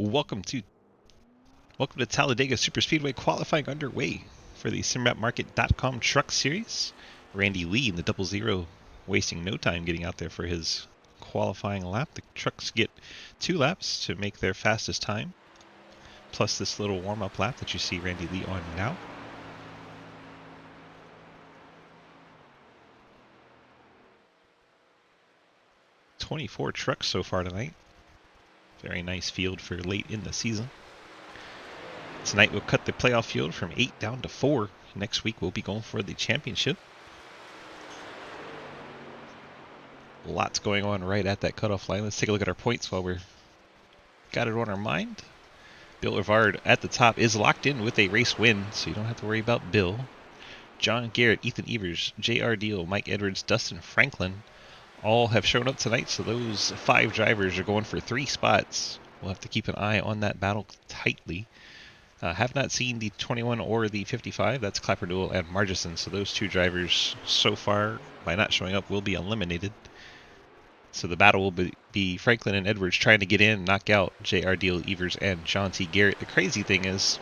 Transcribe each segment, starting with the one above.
Welcome to Talladega Superspeedway qualifying underway for the SimWrapMarket.com Truck Series. Randy Lee in the 00, wasting no time getting out there for his qualifying lap. The trucks get 2 laps to make their fastest time, plus this little warm-up lap that you see Randy Lee on now. "24 trucks so far tonight. Very nice field for late in the season. Tonight we'll cut the playoff field from 8 down to 4. Next week we'll be going for the championship. Lots going on right at that cutoff line. Let's take a look at our points while we're got it on our mind. Bill Rivard at the top is locked in with a race win, so you don't have to worry about Bill. John Garrett, Ethan Evers, J.R. Deal, Mike Edwards, Dustin Franklin all have shown up tonight, so those 5 drivers are going for 3 spots. We'll have to keep an eye on that battle tightly. Have not seen the 21 or the 55. That's Clapperdool and Margison. So those 2 drivers so far, by not showing up, will be eliminated. So the battle will be Franklin and Edwards trying to get in and knock out J.R. Deal, Evers, and John T. Garrett. The crazy thing is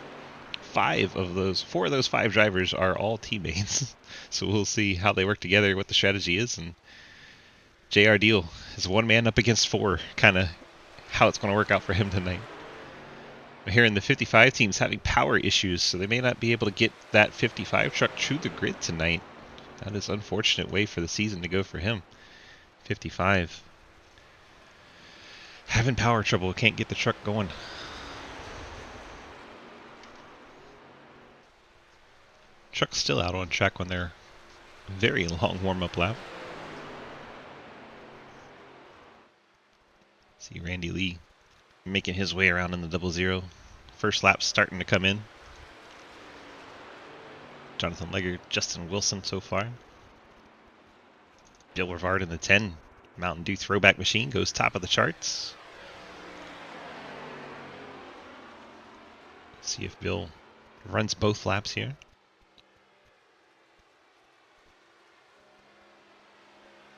4 of those 5 drivers are all teammates. So we'll see how they work together, what the strategy is. And J.R. Deal is 1 man up against 4, kind of how it's going to work out for him tonight. Here in the 55 team's having power issues, so they may not be able to get that 55 truck to the grid tonight. That is an unfortunate way for the season to go for him. 55. Having power trouble, can't get the truck going. Truck's still out on track on their very long warm-up lap. See Randy Lee making his way around in the 00. First lap starting to come in. Jonathan Legger, Justin Wilson so far. Bill Rivard in the 10. Mountain Dew throwback machine goes top of the charts. See if Bill runs both laps here.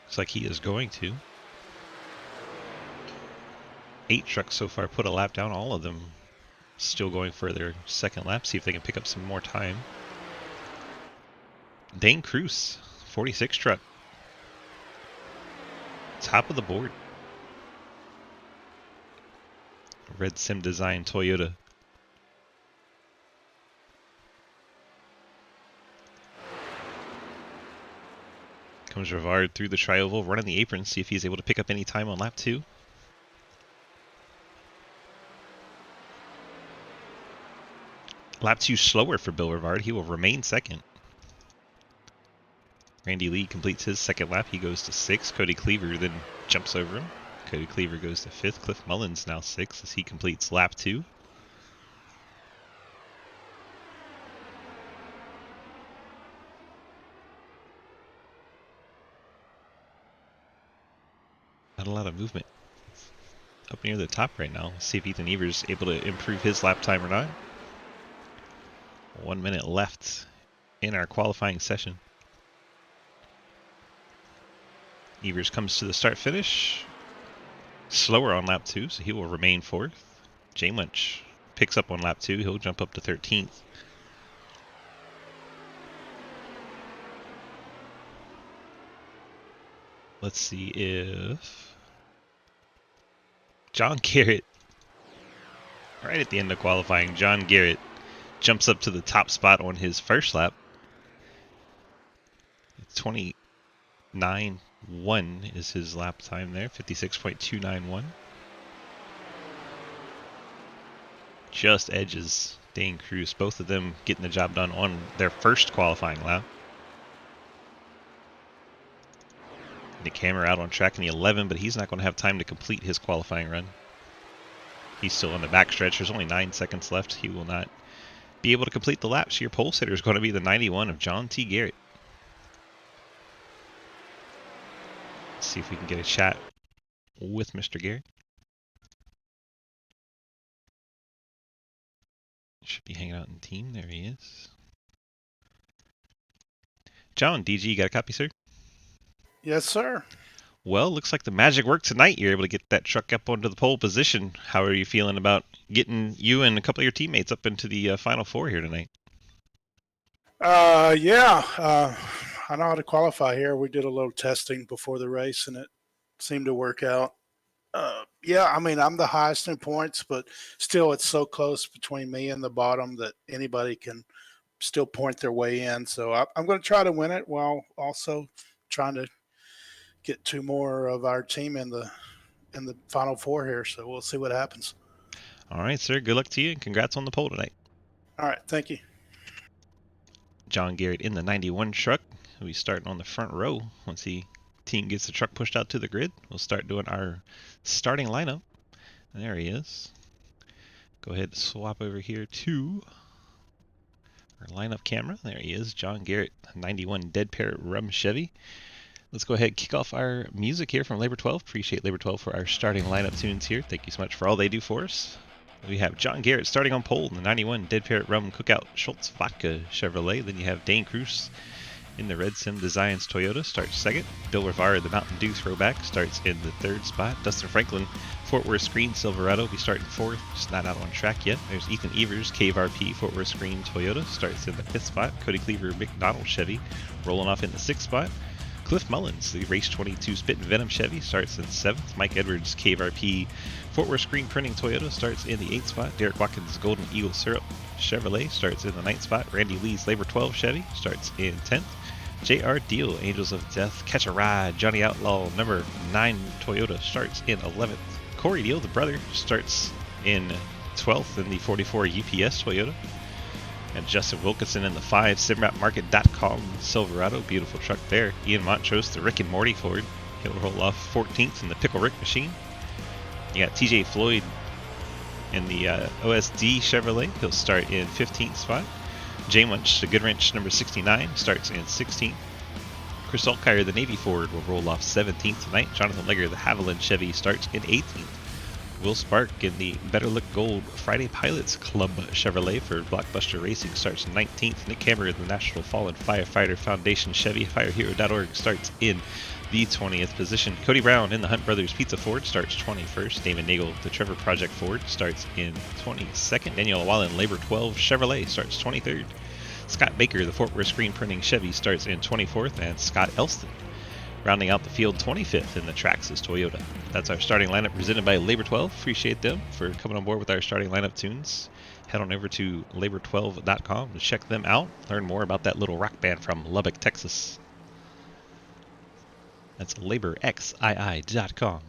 Looks like he is going to. 8 trucks so far put a lap down, all of them still going for their second lap, see if they can pick up some more time. Dane Cruz, 46 truck. Top of the board. Red Sim Design Toyota. Comes Rivard through the tri-oval, running the apron, see if he's able to pick up any time on lap 2. Lap 2 slower for Bill Rivard. He will remain second. Randy Lee completes his second lap. He goes to 6. Cody Cleaver then jumps over him. Cody Cleaver goes to 5th. Cliff Mullins now 6 as he completes lap 2. Not a lot of movement up near the top right now. Let's see if Ethan Evers is able to improve his lap time or not. 1 minute left in our qualifying session. Evers comes to the start-finish. Slower on lap 2, so he will remain 4th. Jay Munch picks up on lap 2. He'll jump up to 13th. Let's see if John Garrett, right at the end of qualifying, John Garrett jumps up to the top spot on his first lap. 29.1 is his lap time there, 56.291. Just edges Dane Cruz, both of them getting the job done on their first qualifying lap. Nick Hammer out on track in the 11, but he's not going to have time to complete his qualifying run. He's still on the backstretch. There's only 9 seconds left. He will not be able to complete the lap. So your pole sitter is going to be the 91 of John T. Garrett. Let's see if we can get a chat with Mr. Garrett. Should be hanging out in team. There he is. John, DG, you got a copy, sir? Yes, sir. Well, looks like the magic worked tonight. You're able to get that truck up onto the pole position. How are you feeling about getting you and a couple of your teammates up into the Final Four here tonight? Yeah. I know how to qualify here. We did a little testing before the race, and it seemed to work out. Yeah, I mean, I'm the highest in points, but still, it's so close between me and the bottom that anybody can still point their way in. So I'm going to try to win it while also trying to get two more of our team in the final four here. So we'll see what happens. All right, sir. Good luck to you, and congrats on the pole tonight. All right, thank you. John Garrett in the 91 truck. We starting on the front row. Once the team gets the truck pushed out to the grid, we'll start doing our starting lineup. There he is. Go ahead and swap over here to our lineup camera. There he is, John Garrett, 91 Dead Parrot Rum Chevy. Let's go ahead and kick off our music here from Labor 12. Appreciate Labor 12 for our starting lineup tunes here. Thank you so much for all they do for us. We have John Garrett starting on pole in the 91 Dead Parrot Rum Cookout Schultz Vodka Chevrolet. Then you have Dane Cruz in the Red Sim Designs Toyota starts second. Bill Rivard, the Mountain Dew throwback, starts in the third spot. Dustin Franklin, Fort Worth Screen Silverado, be starting fourth, just not out on track yet. There's Ethan Evers, Cave RP, Fort Worth Screen Toyota, starts in the fifth spot. Cody Cleaver, McDonald Chevy, rolling off in the sixth spot. Cliff Mullins, the Race 22 Spit and Venom Chevy, starts in 7th. Mike Edwards, Cave RP, Fort Worth Screen Printing Toyota, starts in the 8th spot. Derek Watkins, Golden Eagle Syrup Chevrolet, starts in the 9th spot. Randy Lee's Labor 12 Chevy, starts in 10th. J.R. Deal, Angels of Death, Catch a Ride, Johnny Outlaw, number 9 Toyota, starts in 11th. Corey Deal, the brother, starts in 12th in the 44 UPS Toyota. And Justin Wilkinson in the 5 SimWrapMarket.com Silverado, beautiful truck there. Ian Montrose, the Rick and Morty Ford, he'll roll off 14th in the Pickle Rick machine. You got TJ Floyd in the OSD Chevrolet, he'll start in 15th spot. Jay Munch, the Good Wrench number 69, starts in 16th. Chris Alkire, the Navy Ford, will roll off 17th tonight. Jonathan Legger, the Haviland Chevy, starts in 18th. Will Spark in the Better Look Gold Friday Pilots Club Chevrolet for Blockbuster Racing starts 19th. Nick Hammer, the National Fallen Firefighter Foundation Chevy, FireHero.org, starts in the 20th position. Cody Brown in the Hunt Brothers Pizza Ford starts 21st. Damon Nagel, the Trevor Project Ford, starts in 22nd. Daniel Wallen, Labor 12 Chevrolet, starts 23rd. Scott Baker, the Fort Worth Screen Printing Chevy, starts in 24th. And Scott Elston, rounding out the field 25th in the Traxxas Toyota. That's our starting lineup presented by Labor 12. Appreciate them for coming on board with our starting lineup tunes. Head on over to labor12.com to check them out. Learn more about that little rock band from Lubbock, Texas. That's laborxii.com.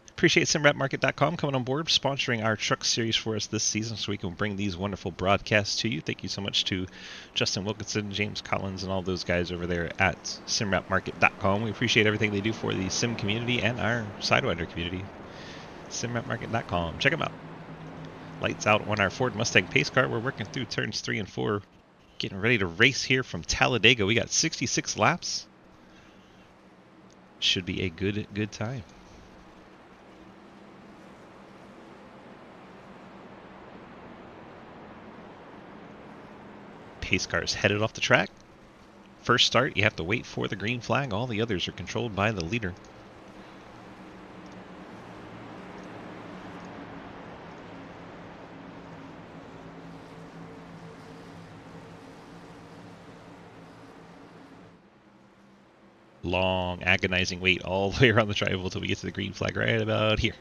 Appreciate SimWrapMarket.com coming on board, sponsoring our truck series for us this season so we can bring these wonderful broadcasts to you. Thank you so much to Justin Wilkinson, James Collins, and all those guys over there at SimWrapMarket.com. We appreciate everything they do for the Sim community and our Sidewinder community. SimWrapMarket.com. Check them out. Lights out on our Ford Mustang pace car. We're working through turns 3 and 4. Getting ready to race here from Talladega. We got 66 laps. Should be a good time. Pace cars headed off the track. First start, you have to wait for the green flag. All the others are controlled by the leader. Long, agonizing wait all the way around the tribal until we get to the green flag right about here.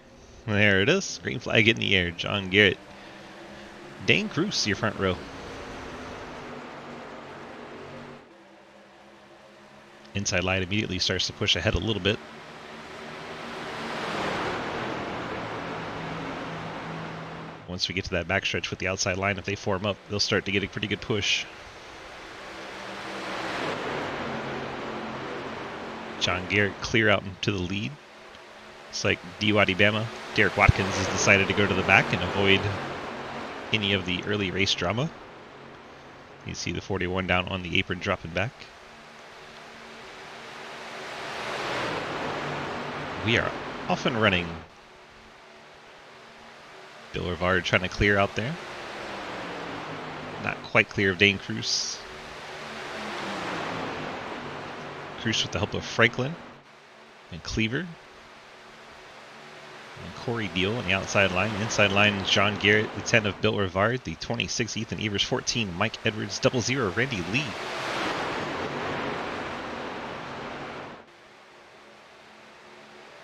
There it is. Green flag in the air. John Garrett. Dane Cruz, your front row. Inside line immediately starts to push ahead a little bit. Once we get to that backstretch with the outside line, if they form up, they'll start to get a pretty good push. John Garrett clear out into the lead. It's like D-Waddy Bama. Derek Watkins has decided to go to the back and avoid any of the early race drama. You see the 41 down on the apron dropping back. We are off and running. Bill Rivard trying to clear out there. Not quite clear of Dane Cruz. Cruz with the help of Franklin and Cleaver. And Corey Deal on the outside line. Inside line, John Garrett, the 10 of Bill Rivard, the 26, Ethan Evers, 14, Mike Edwards, 00, Randy Lee.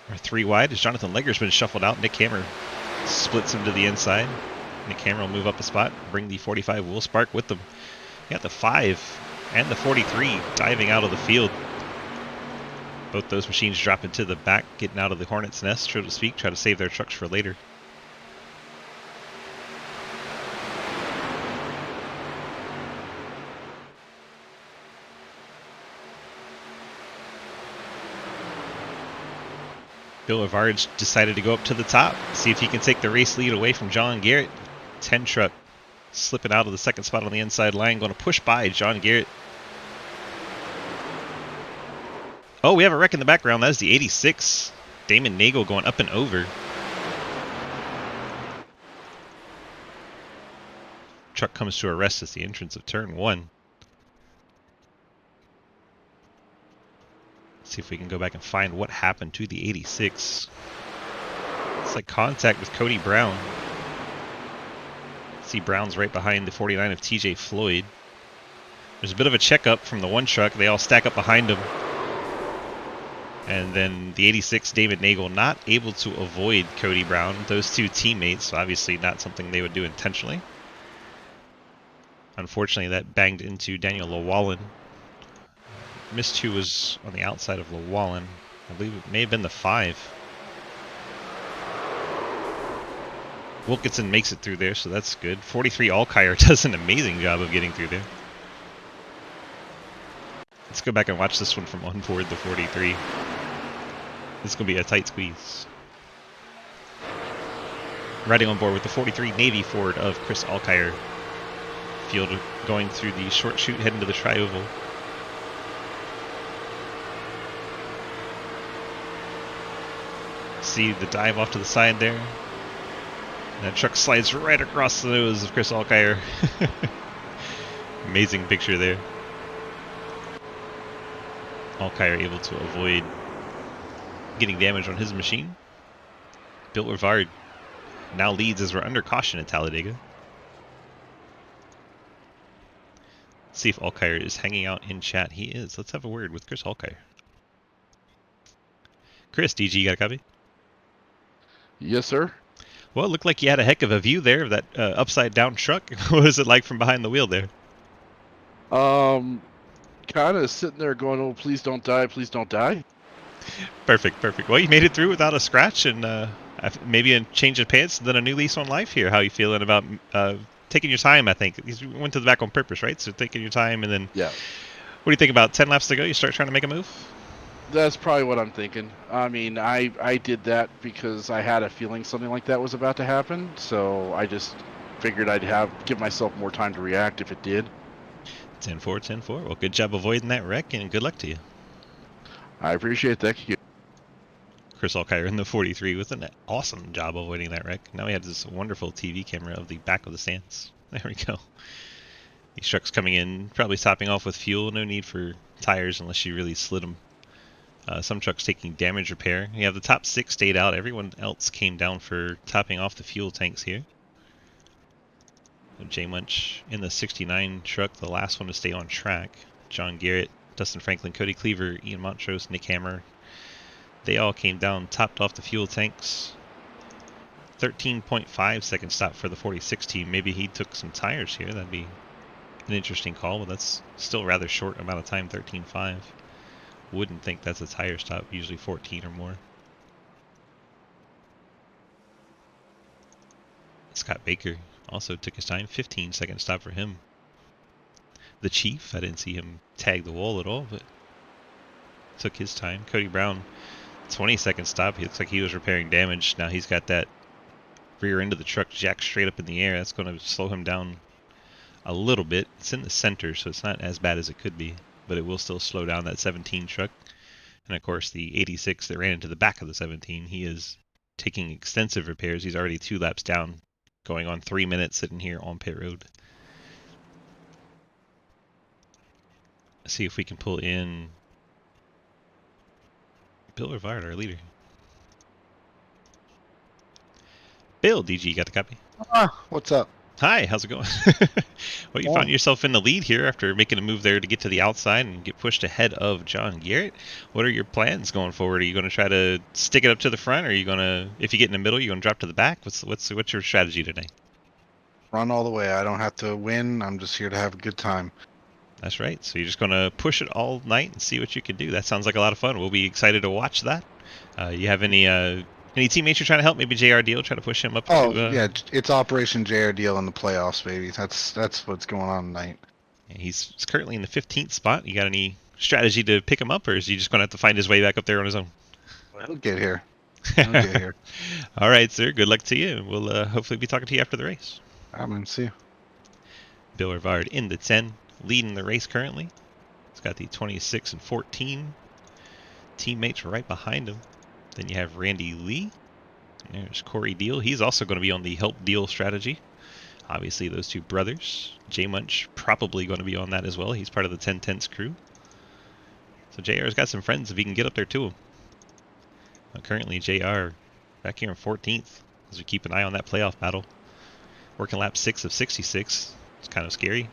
Our 3 wide is Jonathan Legger's been shuffled out. Nick Hammer splits him to the inside. Nick Hammer will move up a spot, bring the 45 Will Spark with them. You got the 5 and the 43 diving out of the field. Both those machines drop into the back, getting out of the hornet's nest, so to speak, try to save their trucks for later. Bill Rivard decided to go up to the top, see if he can take the race lead away from John Garrett. 10 truck slipping out of the second spot on the inside line, going to push by John Garrett. Oh, we have a wreck in the background. That is the 86. Damon Nagel going up and over. Truck comes to a rest at the entrance of turn 1. See if we can go back and find what happened to the 86. It's like contact with Cody Brown. See Brown's right behind the 49 of TJ Floyd. There's a bit of a checkup from the one truck. They all stack up behind him. And then the 86, David Nagel, not able to avoid Cody Brown. Those two teammates, so obviously not something they would do intentionally. Unfortunately, that banged into Daniel Llewellyn. Missed who was on the outside of Llewellyn. I believe it may have been the 5. Wilkinson makes it through there, so that's good. 43 Alkire does an amazing job of getting through there. Let's go back and watch this one from on board the 43. This is going to be a tight squeeze. Riding on board with the 43 Navy Ford of Chris Alkire. Field going through the short chute, heading to the tri-oval. See the dive off to the side there. That truck slides right across the nose of Chris Alkire. Amazing picture there. Alkire able to avoid getting damage on his machine. Bill Rivard now leads as we're under caution at Talladega. See if Alkire is hanging out in chat. He is. Let's have a word with Chris Alkire. Chris, DG, you got a copy? Yes, sir. Well, it looked like you had a heck of a view there of that upside-down truck. What was it like from behind the wheel there? Kind of sitting there going, "Oh, please don't die, please don't die." Perfect, perfect. Well, you made it through without a scratch, and maybe a change of pants, and then a new lease on life here. How you feeling about taking your time? I think you went to the back on purpose, right? So taking your time, and then Yeah. What do you think about 10 laps to go? You start trying to make a move? That's probably what I'm thinking. I mean, I did that because I had a feeling something like that was about to happen, so I just figured I'd give myself more time to react if it did. 10-4, 10-4. Well, good job avoiding that wreck, and good luck to you. I appreciate that. Chris Alkire in the 43 with an awesome job avoiding that wreck. Now we have this wonderful TV camera of the back of the stands. There we go. These trucks coming in, probably topping off with fuel. No need for tires unless you really slid them. Some trucks taking damage repair. You have the top 6 stayed out. Everyone else came down for topping off the fuel tanks here. J Munch in the 69 truck, the last one to stay on track. John Garrett, Dustin Franklin, Cody Cleaver, Ian Montrose, Nick Hammer. They all came down, topped off the fuel tanks. 13.5 second stop for the 46 team. Maybe he took some tires here. That'd be an interesting call, but that's still a rather short amount of time, 13.5. Wouldn't think that's a tire stop, usually 14 or more. Scott Baker also took his time, 15-second stop for him. The Chief, I didn't see him tag the wall at all, but took his time. Cody Brown, 20-second stop. He looks like he was repairing damage. Now he's got that rear end of the truck jacked straight up in the air. That's going to slow him down a little bit. It's in the center, so it's not as bad as it could be, but it will still slow down that 17 truck. And of course, the 86 that ran into the back of the 17, he is taking extensive repairs. He's already 2 laps down, going on 3 minutes sitting here on pit road. Let's see if we can pull in Bill Rivard, our leader. Bill, DG, you got the copy? What's up? Hi, how's it going? Well, you found yourself in the lead here after making a move there to get to the outside and get pushed ahead of John Garrett. What are your plans going forward? Are you going to try to stick it up to the front, or are you going to, if you get in the middle, you're going to drop to the back? What's your strategy today? Run all the way. I don't have to win. I'm just here to have a good time. That's right. So you're just going to push it all night and see what you can do. That sounds like a lot of fun. We'll be excited to watch that. You have any teammates you're trying to help? Maybe JR Deal, try to push him up. Yeah, it's Operation JR Deal in the playoffs, baby. That's what's going on tonight. He's currently in the 15th spot. You got any strategy to pick him up, or is he just going to have to find his way back up there on his own? Well, he'll get here. He'll get here. All right, sir. Good luck to you. We'll hopefully be talking to you after the race. I'm going to see you. Bill Rivard in the 10, leading the race currently. He's got the 26 and 14 teammates right behind him. Then you have Randy Lee. And there's Corey Deal. He's also going to be on the help deal strategy. Obviously, those two brothers. J Munch probably going to be on that as well. He's part of the 10 Tenths crew. So JR's got some friends if he can get up there to him. Currently, JR back here in 14th as we keep an eye on that playoff battle. Working lap 6 of 66. It's kind of scary.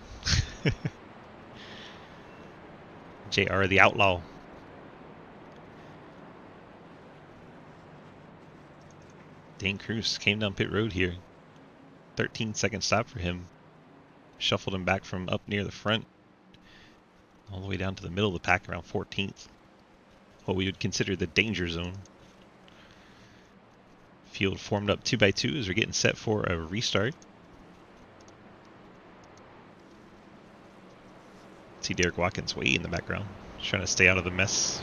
JR the outlaw. Dane Cruz came down pit road here. 13-second stop for him. Shuffled him back from up near the front all the way down to the middle of the pack around 14th. What we would consider the danger zone. Field formed up 2x2 as we're getting set for a restart. See Derek Watkins way in the background, trying to stay out of the mess.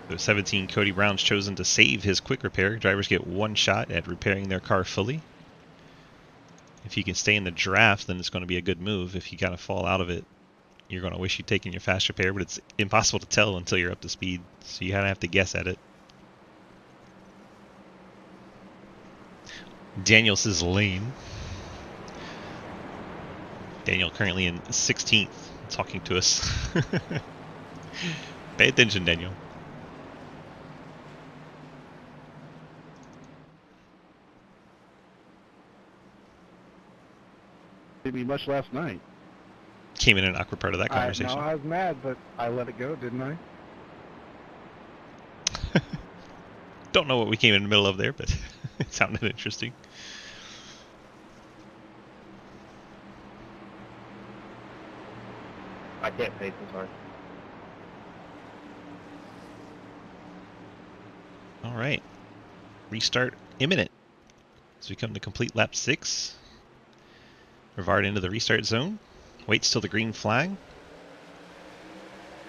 So 17, Cody Brown's chosen to save his quick repair. Drivers get one shot at repairing their car fully. If you can stay in the draft, then it's going to be a good move. If you kind of fall out of it, you're going to wish you'd taken your fast repair, but it's impossible to tell until you're up to speed. So you kind of have to guess at it. Daniels' lane. Daniel currently in 16th, talking to us. Pay attention, Daniel. Didn't be much last night. Came in an awkward part of that conversation. No, I was mad, but I let it go, didn't I? Don't know what we came in the middle of there, but it sounded interesting. I can't pace, I'm sorry. All right. Restart imminent. As we come to complete lap 6. Rivard into the restart zone. Waits till the green flag.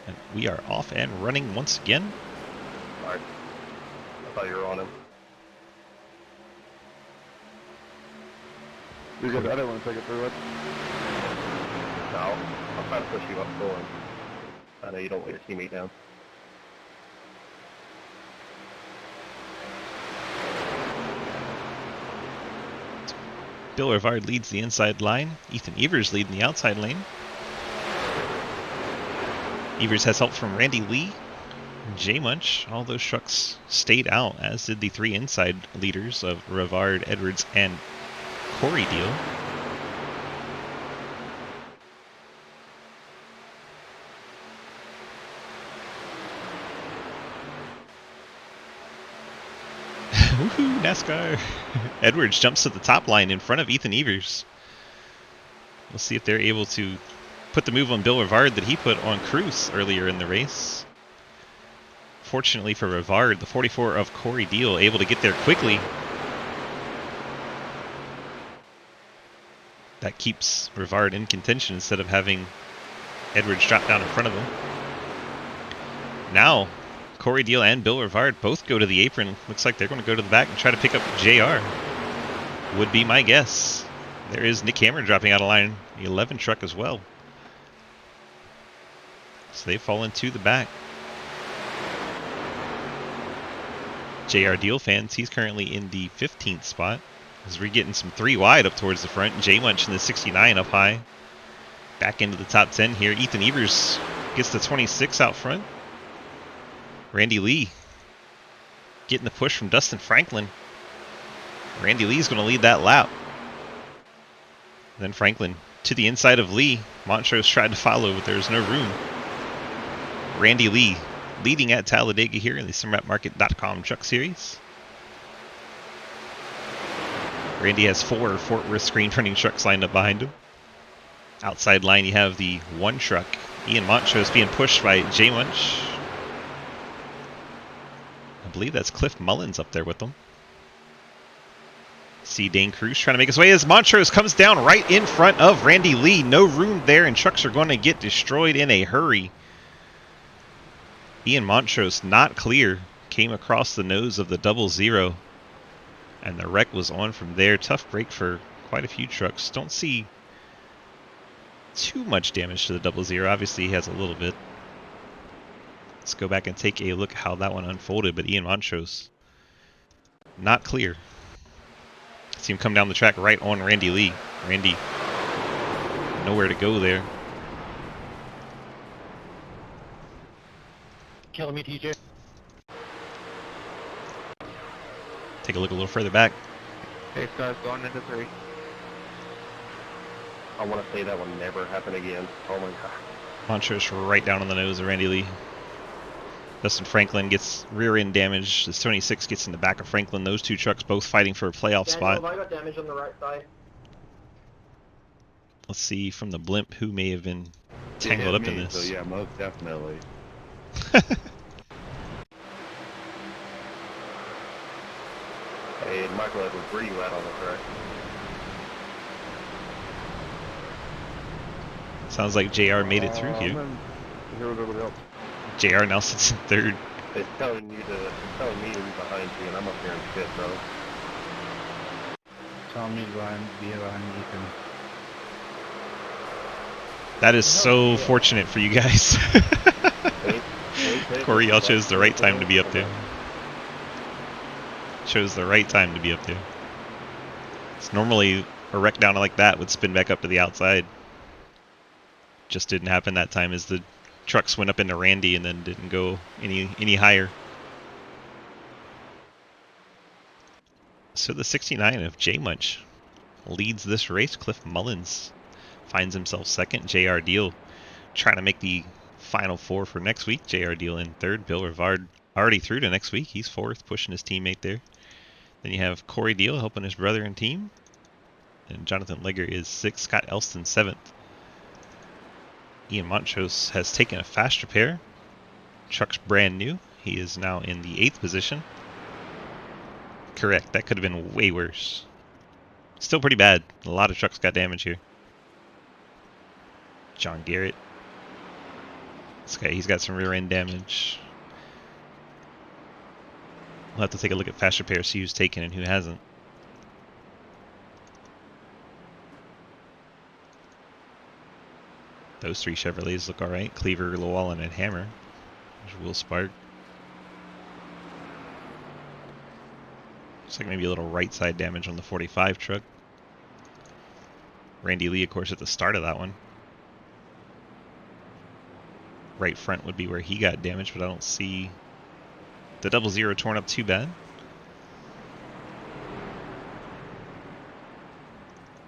And we are off and running once again. Sorry. I thought you were on him. Because I didn't want to take it through it. No, I'm trying to push you up forward. I know you don't want your teammate down. Bill Rivard leads the inside line. Ethan Evers leading the outside lane. Evers has help from Randy Lee. J Munch. All those trucks stayed out, as did the 3 inside leaders of Rivard, Edwards, and Corey Deal. Woohoo, NASCAR! Edwards jumps to the top line in front of Ethan Evers. We'll see if they're able to put the move on Bill Rivard that he put on Cruz earlier in the race. Fortunately for Rivard, the 44 of Corey Deal able to get there quickly. That keeps Rivard in contention instead of having Edwards drop down in front of him. Now, Corey Deal and Bill Rivard both go to the apron. Looks like they're going to go to the back and try to pick up JR. Would be my guess. There is Nick Hammer dropping out of line. The 11 truck as well. So they fall into the back. JR Deal fans, he's currently in the 15th spot. As we're getting some 3 wide up towards the front. J Munch in the 69 up high. Back into the top 10 here. Ethan Evers gets the 26 out front. Randy Lee getting the push from Dustin Franklin. Randy Lee's going to lead that lap. Then Franklin to the inside of Lee. Montrose tried to follow, but there's no room. Randy Lee leading at Talladega here in the SimWrapMarket.com Truck Series. Randy has 4 Fort Worth screen printing trucks lined up behind him. Outside line, you have the 1 truck. Ian Montrose being pushed by Jay Munch. I believe that's Cliff Mullins up there with them. See Dane Cruz trying to make his way as Montrose comes down right in front of Randy Lee. No room there, and trucks are going to get destroyed in a hurry. Ian Montrose, not clear, came across the nose of the 00, and the wreck was on from there. Tough break for quite a few trucks. Don't see too much damage to the 00. Obviously, he has a little bit. Let's go back and take a look at how that one unfolded, but Ian Montrose, not clear. See him come down the track right on Randy Lee. Randy, nowhere to go there. Killing me, TJ. Take a look a little further back. Hey, guys, going into 3. I want to say that will never happen again. Oh my god. Montrose right down on the nose of Randy Lee. Dustin Franklin gets rear end damage. This 26 gets in the back of Franklin. Those 2 trucks both fighting for a playoff spot. I got damage on the right side. Let's see from the blimp who may have been tangled up in this. So yeah, most definitely. Hey, Michael Edwards, where you at on the track? Sounds like JR made it through here. Here with everybody else. JR now sits in 3rd. It's telling me to be behind you, and I'm up here in 5th, bro. Tell me behind Ethan. That is so fortunate for you guys. Corey, y'all chose the right time to be up there. Chose the right time to be up there. It's normally a wreck down like that would spin back up to the outside. Just didn't happen that time as the trucks went up into Randy and then didn't go any higher. So the 69 of J Munch leads this race. Cliff Mullins finds himself 2nd. JR Deal trying to make the final 4 for next week. JR Deal in 3rd. Bill Rivard already through to next week. He's 4th, pushing his teammate there. Then you have Corey Deal helping his brother and team. And Jonathan Legger is 6th. Scott Elston 7th. Ian Montrose has taken a fast repair. Truck's brand new. He is now in the 8th position. Correct, that could have been way worse. Still pretty bad. A lot of trucks got damage here. John Garrett. This guy, he's got some rear end damage. We'll have to take a look at fast repair, see who's taken and who hasn't. Those 3 Chevrolets look alright. Cleaver, Llewellyn, and Hammer. There's Will Spark. Looks like maybe a little right side damage on the 45 truck. Randy Lee, of course, at the start of that one. Right front would be where he got damaged, but I don't see the 00 torn up too bad.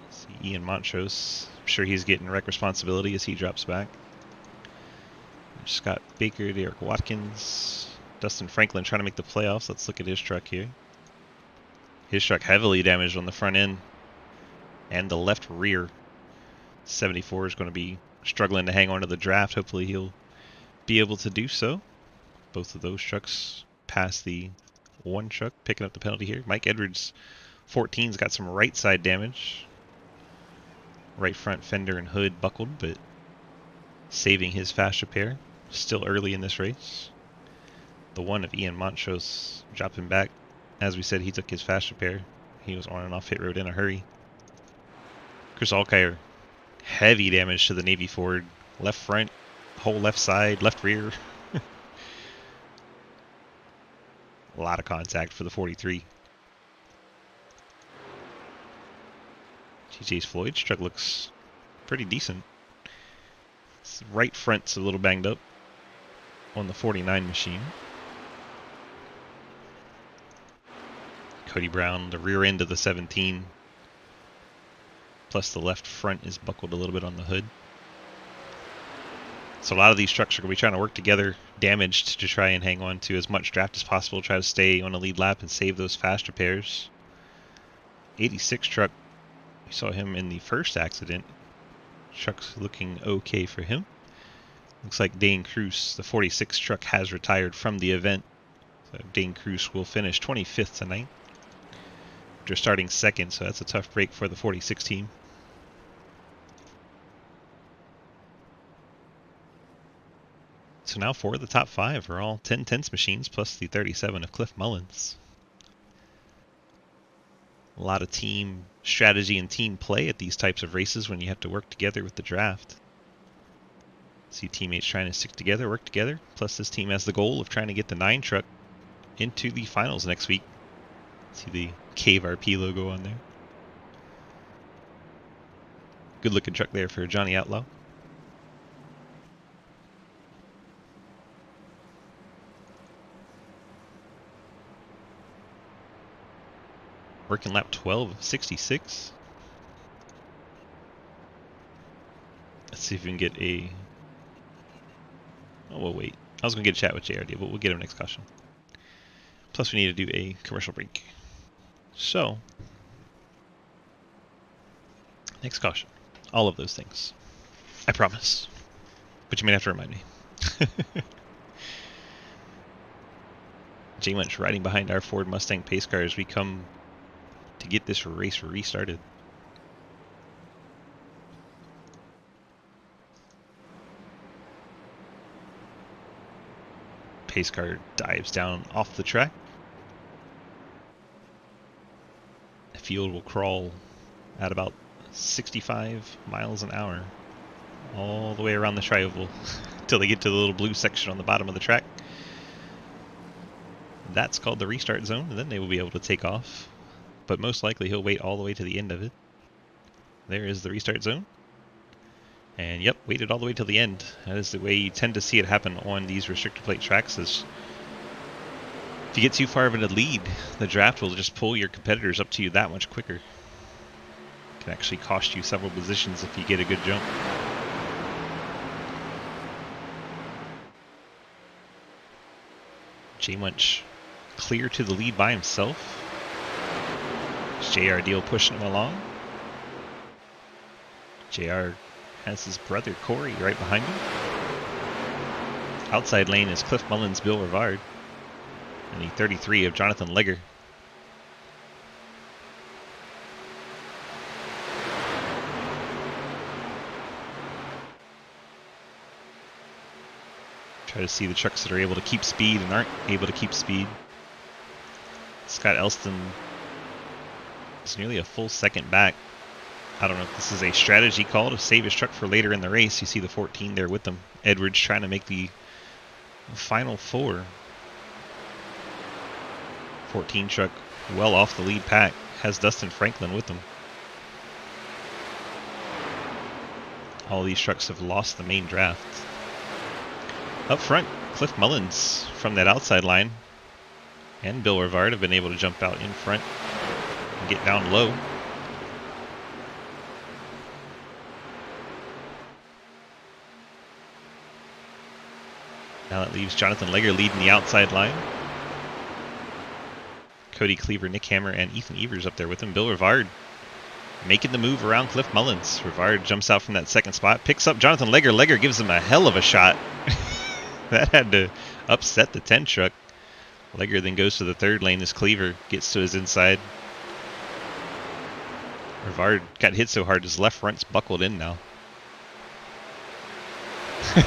See Ian Montrose. I'm sure he's getting wreck responsibility as he drops back. Scott Baker, Derek Watkins, Dustin Franklin trying to make the playoffs. Let's look at his truck here. His truck heavily damaged on the front end and the left rear. 74 is going to be struggling to hang on to the draft. Hopefully he'll be able to do so. Both of those trucks pass the 1 truck, picking up the penalty here. Mike Edwards, 14's got some right side damage. Right front fender and hood buckled, but saving his fast repair. Still early in this race. The 1 of Ian Montrose dropping back. As we said, he took his fast repair. He was on and off pit road in a hurry. Chris Alkire, heavy damage to the Navy Ford. Left front, whole left side, left rear. A lot of contact for the 43. TJ's Floyd's truck looks pretty decent. right front's a little banged up on the 49 machine. Cody Brown, the rear end of the 17, plus the left front is buckled a little bit on the hood. So a lot of these trucks are going to be trying to work together, damaged, to try and hang on to as much draft as possible, try to stay on the lead lap and save those fast repairs. 86 truck, we saw him in the first accident. Truck's looking okay for him. Looks like Dane Cruz, the 46 truck, has retired from the event. So Dane Cruz will finish 25th tonight. They're starting second, so that's a tough break for the 46 team. So now 4 of the top 5 are all 10/10 machines, plus the 37 of Cliff Mullins. A lot of team strategy and team play at these types of races when you have to work together with the draft. See teammates trying to stick together, work together. Plus this team has the goal of trying to get the 9 truck into the finals next week. See the Cave RP logo on there. Good looking truck there for Johnny Outlaw. Working lap 12 of 66. Let's see if we can get a... Oh, we'll wait. I was going to get a chat with JRD, but we'll get him next caution. Plus, we need to do a commercial break. So, next caution. All of those things. I promise. But you may have to remind me. J Munch riding behind our Ford Mustang pace car as we come to get this race restarted. Pace car dives down off the track. The field will crawl at about 65 miles an hour all the way around the tri-oval until they get to the little blue section on the bottom of the track. That's called the restart zone, and then they will be able to take off. But most likely he'll wait all the way to the end of it. There is the restart zone. And yep, waited all the way till the end. That is the way you tend to see it happen on these restrictor plate tracks. Is if you get too far of a lead, the draft will just pull your competitors up to you that much quicker. It can actually cost you several positions if you get a good jump. J Munch clear to the lead by himself. JR Deal pushing him along. JR has his brother Corey right behind him. Outside lane is Cliff Mullins, Bill Rivard, and the 33 of Jonathan Legger. Try to see the trucks that are able to keep speed and aren't able to keep speed. Scott Elston is nearly a full second back. I don't know if this is a strategy call to save his truck for later in the race. You see the 14 there with them. Edwards trying to make the final 4. 14 truck well off the lead pack. Has Dustin Franklin with them. All these trucks have lost the main draft. Up front, Cliff Mullins from that outside line and Bill Rivard have been able to jump out in front and get down low. Now that leaves Jonathan Legger leading the outside line. Cody Cleaver, Nick Hammer, and Ethan Evers up there with him. Bill Rivard making the move around Cliff Mullins. Rivard jumps out from that second spot, picks up Jonathan Legger. Legger gives him a hell of a shot. That had to upset the 10 truck. Legger then goes to the third lane as Cleaver gets to his inside. Rivard got hit so hard his left front's buckled in now.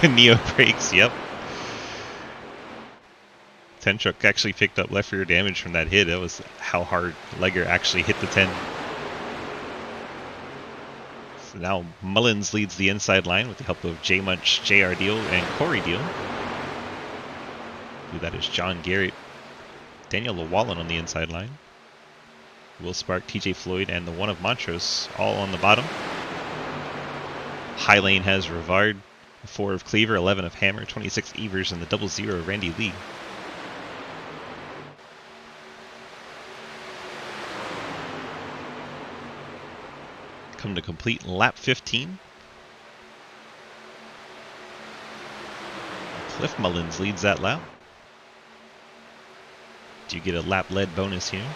Neo brakes, yep. 10 truck actually picked up left rear damage from that hit. That was how hard Legger actually hit the 10. So now Mullins leads the inside line with the help of J Munch, JR Deal, and Corey Deal. That is John Garrett, Daniel Llewellyn on the inside line. Will Spark, TJ Floyd, and the one of Montrose all on the bottom. High lane has Rivard, 4 of Cleaver, 11 of Hammer, 26 Evers, and the 00 Randy Lee. Come to complete lap 15. Cliff Mullins leads that lap. Do you get a lap lead bonus here?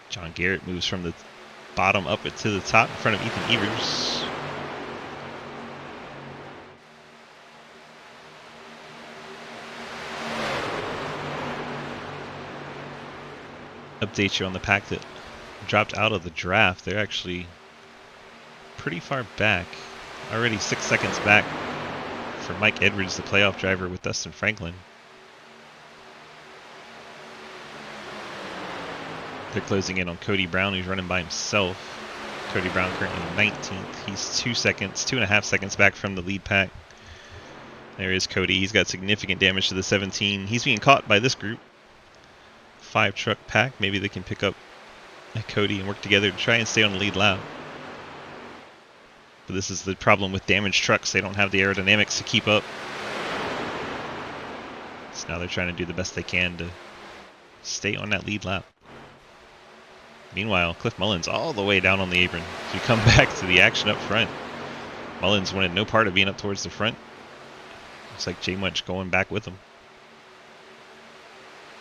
John Garrett moves from the bottom up to the top in front of Ethan Evers. Update you on the pack that dropped out of the draft. They're actually pretty far back. Already 6 seconds back for Mike Edwards, the playoff driver with Dustin Franklin. They're closing in on Cody Brown, who's running by himself. Cody Brown currently 19th. He's 2.5 seconds back from the lead pack. There is Cody. He's got significant damage to the 17. He's being caught by this group. 5 truck pack. Maybe they can pick up Cody and work together to try and stay on the lead lap. But this is the problem with damaged trucks. They don't have the aerodynamics to keep up. So now they're trying to do the best they can to stay on that lead lap. Meanwhile, Cliff Mullins all the way down on the apron. As we come back to the action up front, Mullins wanted no part of being up towards the front. Looks like J Munch going back with him.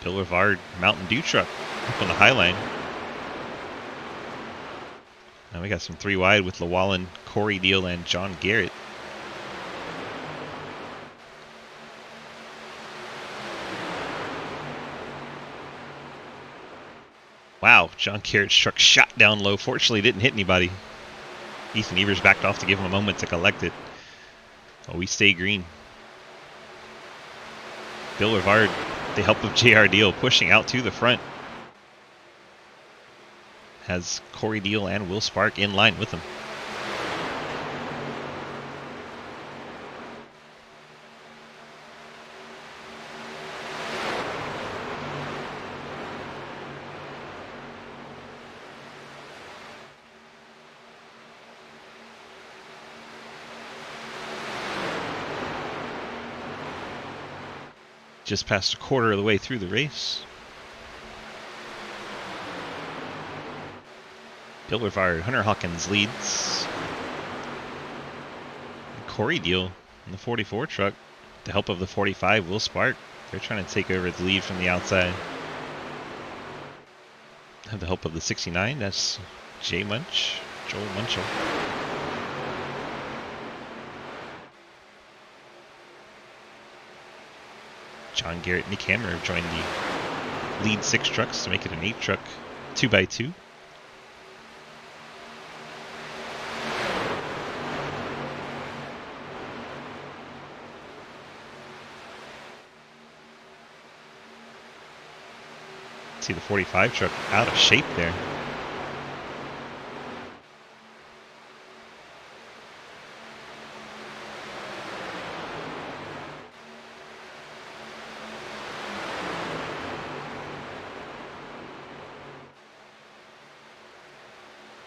Bill Rivard, Mountain Dew truck up on the high line. Now we got some 3 wide with Llewellyn, Corey Deal, and John Garrett. Wow, John Garrett's truck shot down low. Fortunately, didn't hit anybody. Ethan Evers backed off to give him a moment to collect it. Oh, we stay green. Bill Rivard, the help of JR Deal, pushing out to the front. Has Corey Deal and Will Spark in line with him. Just past a quarter of the way through the race. Bill Rivard, Hunter Hawkins leads. Corey Deal in the 44 truck, with the help of the 45, Will Spark. They're trying to take over the lead from the outside. Have the help of the 69, that's J Munch, Joel Munchell. John Garrett and Nick Hammer have joined the lead 6 trucks to make it an 8 truck 2x2. See the 45 truck out of shape there.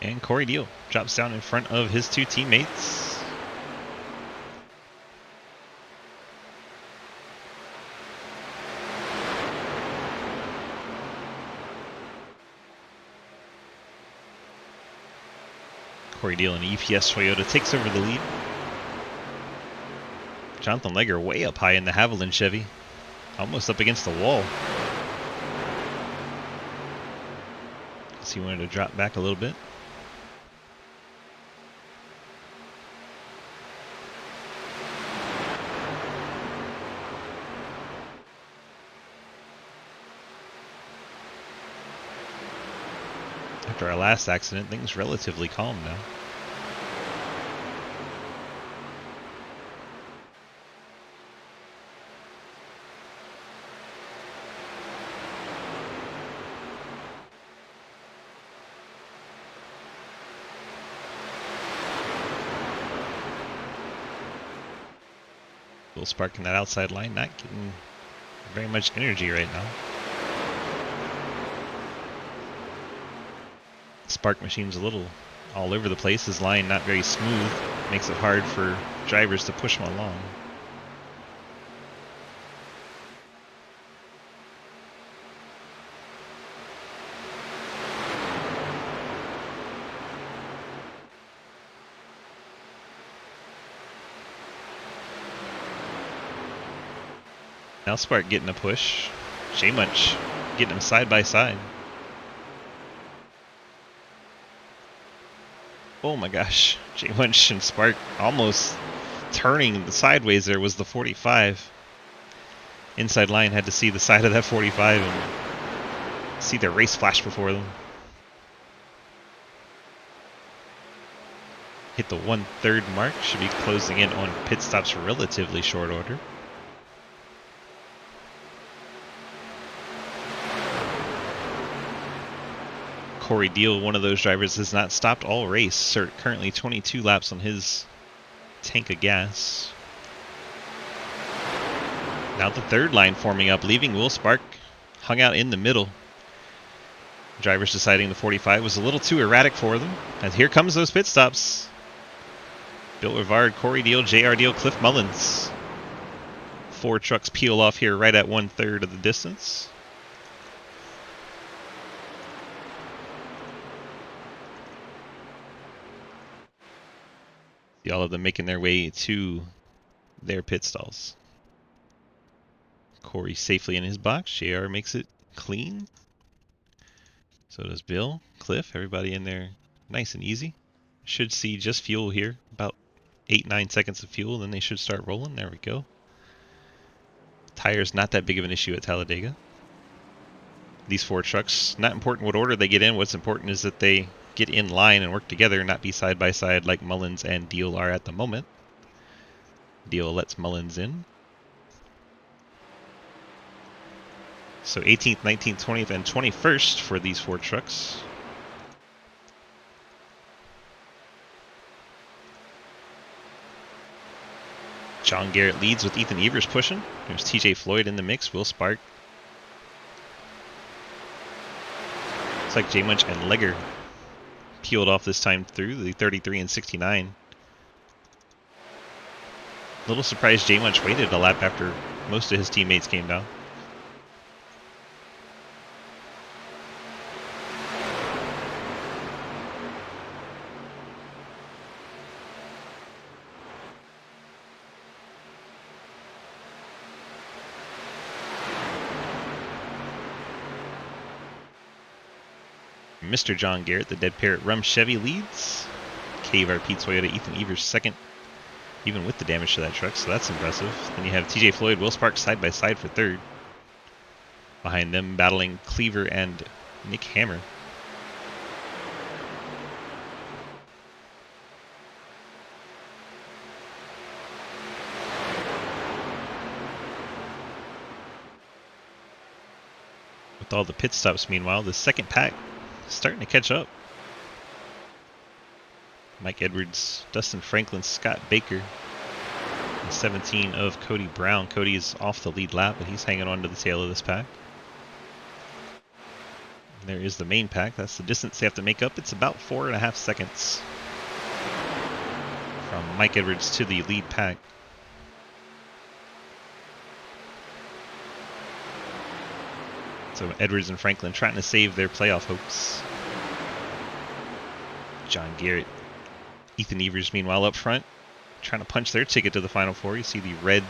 And Corey Deal drops down in front of his 2 teammates. Corey Deal in EPS Toyota takes over the lead. Jonathan Legger way up high in the Haviland Chevy. Almost up against the wall. Guess he wanted to drop back a little bit. After our last accident, things relatively calm now. Will Spark in that outside line, not getting very much energy right now. Spark machine's a little all over the place. His line not very smooth. Makes it hard for drivers to push him along. Now Spark getting a push. J-Munch getting him side by side. Oh my gosh. J-Munch and Spark almost turning the sideways there was the 45. Inside line had to see the side of that 45 and see their race flash before them. Hit the 1/3 mark. Should be closing in on pit stops relatively short order. Corey Deal, one of those drivers, has not stopped all race. Currently 22 laps on his tank of gas. Now the third line forming up, leaving Will Spark hung out in the middle. Drivers deciding the 45 was a little too erratic for them. And here comes those pit stops. Bill Rivard, Corey Deal, JR Deal, Cliff Mullins. 4 trucks peel off here right at 1/3 of the distance. See all of them making their way to their pit stalls. Corey safely in his box. JR makes it clean. So does Bill, Cliff, everybody in there nice and easy. Should see just fuel here. About 8-9 seconds of fuel, then they should start rolling. There we go. Tires not that big of an issue at Talladega. These 4 trucks, not important what order they get in. What's important is that they get in line and work together, not be side by side like Mullins and Deal are at the moment. Deal lets Mullins in. So 18th, 19th, 20th, and 21st for these 4 trucks. John Garrett leads with Ethan Evers pushing. There's TJ Floyd in the mix, Will Spark. Looks like J-Munch and Legger peeled off this time through the 33 and 69. A little surprised J-Munch waited a lap after most of his teammates came down. Mr. John Garrett, the Dead Parrot Rum Chevy leads. KVRP Toyota Ethan Evers second, even with the damage to that truck, so that's impressive. Then you have TJ Floyd, Will Sparks side by side for third. Behind them, battling Cleaver and Nick Hammer. With all the pit stops, meanwhile, the second pack starting to catch up. Mike Edwards, Dustin Franklin, Scott Baker, and 17 of Cody Brown. Cody is off the lead lap, but he's hanging on to the tail of this pack. And there is the main pack. That's the distance they have to make up. It's about 4.5 seconds from Mike Edwards to the lead pack. So Edwards and Franklin trying to save their playoff hopes. John Garrett, Ethan Evers, meanwhile, up front, trying to punch their ticket to the Final Four. You see the red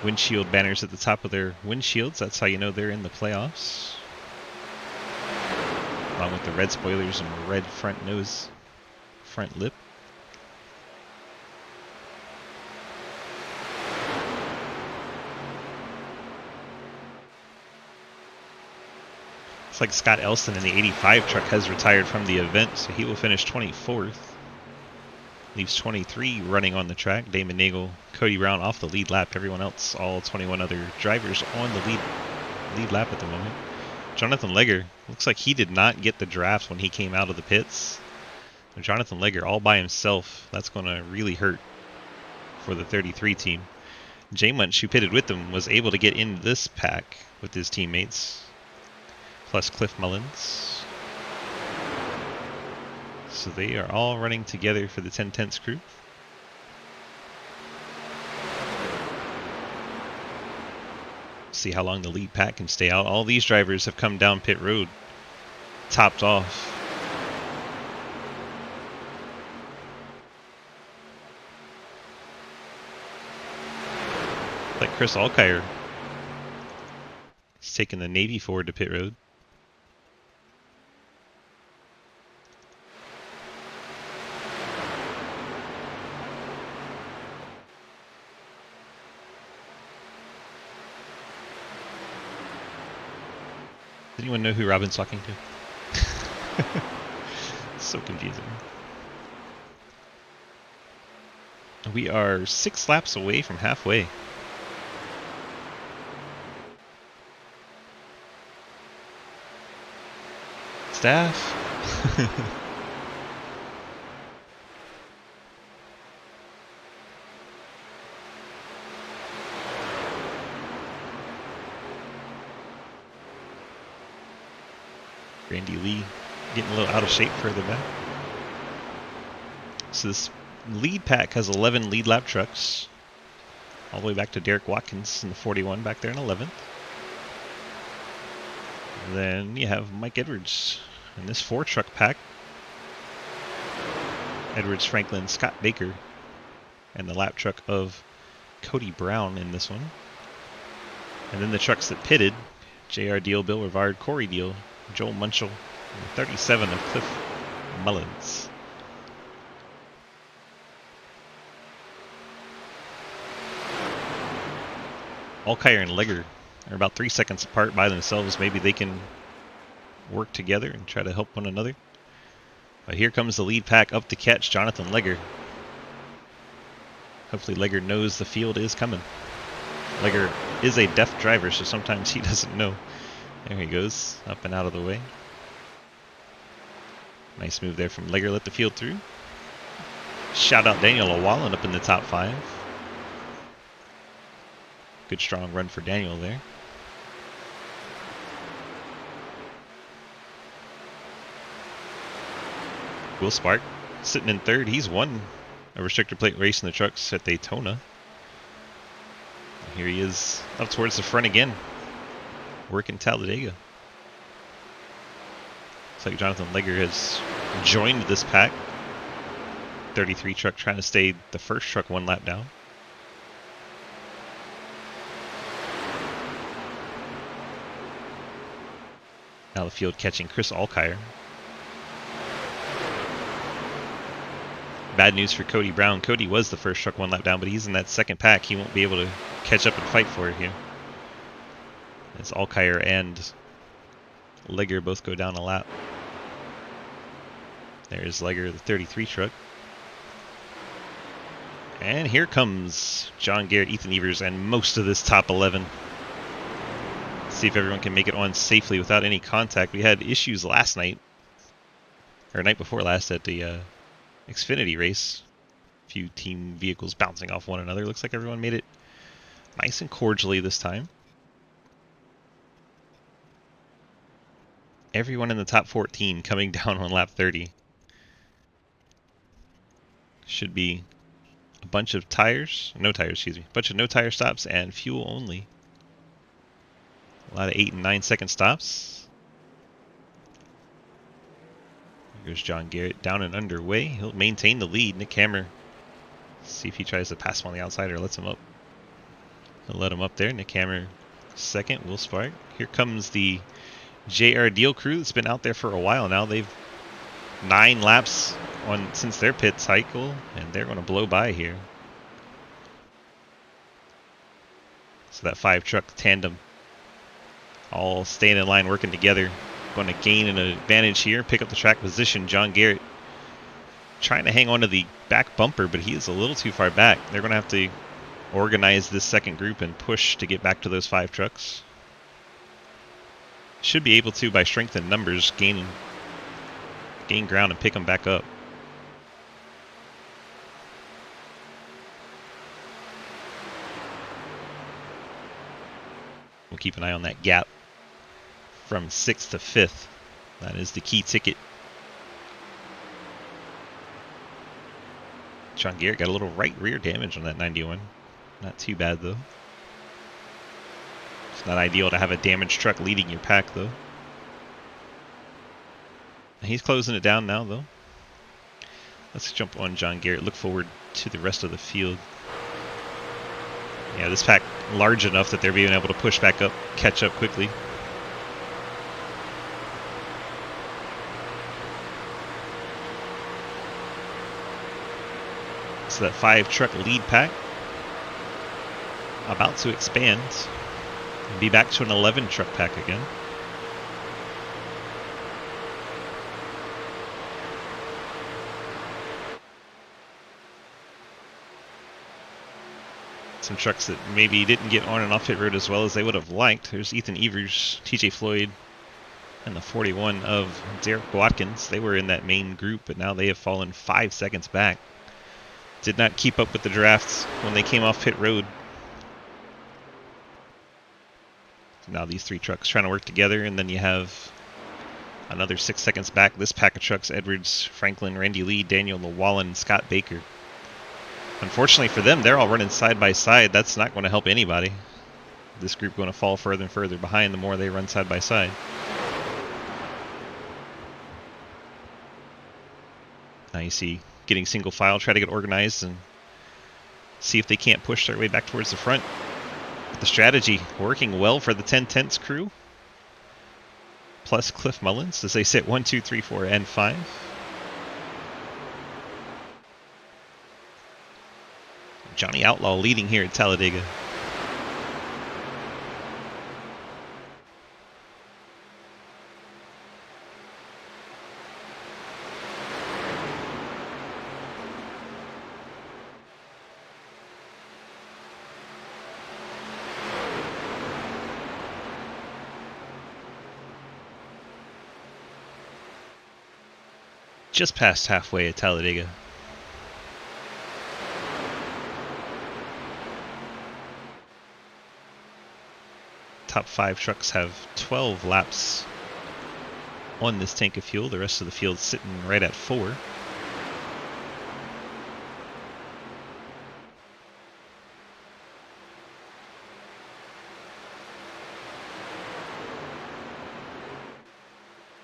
windshield banners at the top of their windshields. That's how you know they're in the playoffs. Along with the red spoilers and red front nose, front lip. Looks like Scott Elston in the 85 truck has retired from the event, so he will finish 24th. Leaves 23 running on the track. Damon Nagel, Cody Brown off the lead lap. Everyone else, all 21 other drivers on the lead lap at the moment. Jonathan Legger, looks like he did not get the draft when he came out of the pits. Jonathan Legger all by himself. That's going to really hurt for the 33 team. J-Munch, who pitted with them, was able to get in this pack with his teammates. Plus Cliff Mullins. So they are all running together for the 10/10 crew. See how long the lead pack can stay out. All these drivers have come down pit road, topped off. Like Chris Alkire. He's taking the Navy forward to pit road. Does anyone know who Robin's talking to? So confusing. We are 6 laps away from halfway. Staff. Randy Lee getting a little out of shape further back. So this lead pack has 11 lead lap trucks. All the way back to Derek Watkins in the 41 back there in 11th. Then you have Mike Edwards in this 4 truck pack. Edwards, Franklin, Scott Baker, and the lap truck of Cody Brown in this one. And then the trucks that pitted, J.R. Deal, Bill Rivard, Corey Deal, Joel Munchell, and 37 of Cliff Mullins. Alkire and Legger are about 3 seconds apart by themselves. Maybe they can work together and try to help one another. But here comes the lead pack up to catch Jonathan Legger. Hopefully Legger knows the field is coming. Legger is a deaf driver, so sometimes he doesn't know. There he goes, up and out of the way. Nice move there from Legger, let the field through. Shout out Daniel Lawallen up in the top 5. Good strong run for Daniel there. Will Spark sitting in 3rd. He's won a restrictor plate race in the trucks at Daytona. Here he is up towards the front again, working Talladega. Looks like Jonathan Legger has joined this pack. 33 truck trying to stay the first truck 1 lap down. Now the field catching Chris Alkire. Bad news for Cody Brown. Cody was the first truck 1 lap down, but he's in that second pack. He won't be able to catch up and fight for it here. As Alkire and Legger both go down a lap. There's Legger, the 33 truck. And here comes John Garrett, Ethan Evers, and most of this top 11. See if everyone can make it on safely without any contact. We had issues last night, or night before last at the Xfinity race. A few team vehicles bouncing off one another. Looks like everyone made it nice and cordially this time. Everyone in the top 14 coming down on lap 30. Should be a bunch of tires, no tires, excuse me, a bunch of no tire stops and fuel only. A lot of 8 and 9 second stops. Here's John Garrett down and underway. He'll maintain the lead. Nick Hammer, see if he tries to pass him on the outside or lets him up. He'll let him up there. Nick Hammer second. Will Spark. Here comes the JR Deal crew that's been out there for a while now. They've 9 laps on since their pit cycle, and they're going to blow by here. So that 5 truck tandem all staying in line, working together. Going to gain an advantage here, pick up the track position. John Garrett trying to hang on to the back bumper, but he is a little too far back. They're going to have to organize this second group and push to get back to those 5 trucks. Should be able to, by strength in numbers, gain ground and pick them back up. We'll keep an eye on that gap from 6th to 5th. That is the key ticket. John Garrett got a little right rear damage on that 91. Not too bad, though. It's not ideal to have a damaged truck leading your pack, though. He's closing it down now, though. Let's jump on John Garrett. Look forward to the rest of the field. Yeah, this pack large enough that they're being able to push back up, catch up quickly. So that 5-truck lead pack about to expand and be back to an 11-truck pack again. Some trucks that maybe didn't get on and off pit road as well as they would have liked. There's Ethan Evers, TJ Floyd, and the 41 of Derek Watkins. They were in that main group, but now they have fallen 5 seconds back. Did not keep up with the drafts when they came off pit road. Now these 3 trucks trying to work together, and then you have another 6 seconds back. This pack of trucks: Edwards, Franklin, Randy Lee, Daniel Llewellyn, Scott Baker. Unfortunately for them, they're all running side by side. That's not going to help anybody. This group going to fall further and further behind the more they run side by side. Now you see getting single file, try to get organized and see if they can't push their way back towards the front. But the strategy working well for the 10/10 crew. Plus Cliff Mullins as they sit 1, 2, 3, 4, and 5. Johnny Outlaw leading here at Talladega. Just past halfway at Talladega. Top 5 trucks have 12 laps on this tank of fuel. The rest of the field sitting right at 4.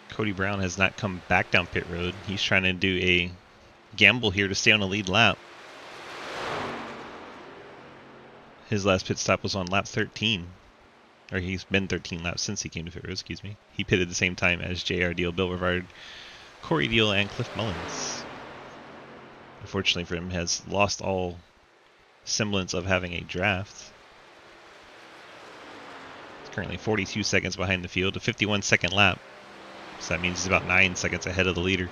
Cody Brown has not come back down pit road. He's trying to do a gamble here to stay on the lead lap. His last pit stop was on lap 13. Or he's been 13 laps since he came to pit road, excuse me. He pitted the same time as JR Deal, Bill Rivard, Corey Deal, and Cliff Mullins. Unfortunately for him, has lost all semblance of having a draft. He's currently 42 seconds behind the field, a 51-second lap. So that means he's about 9 seconds ahead of the leader.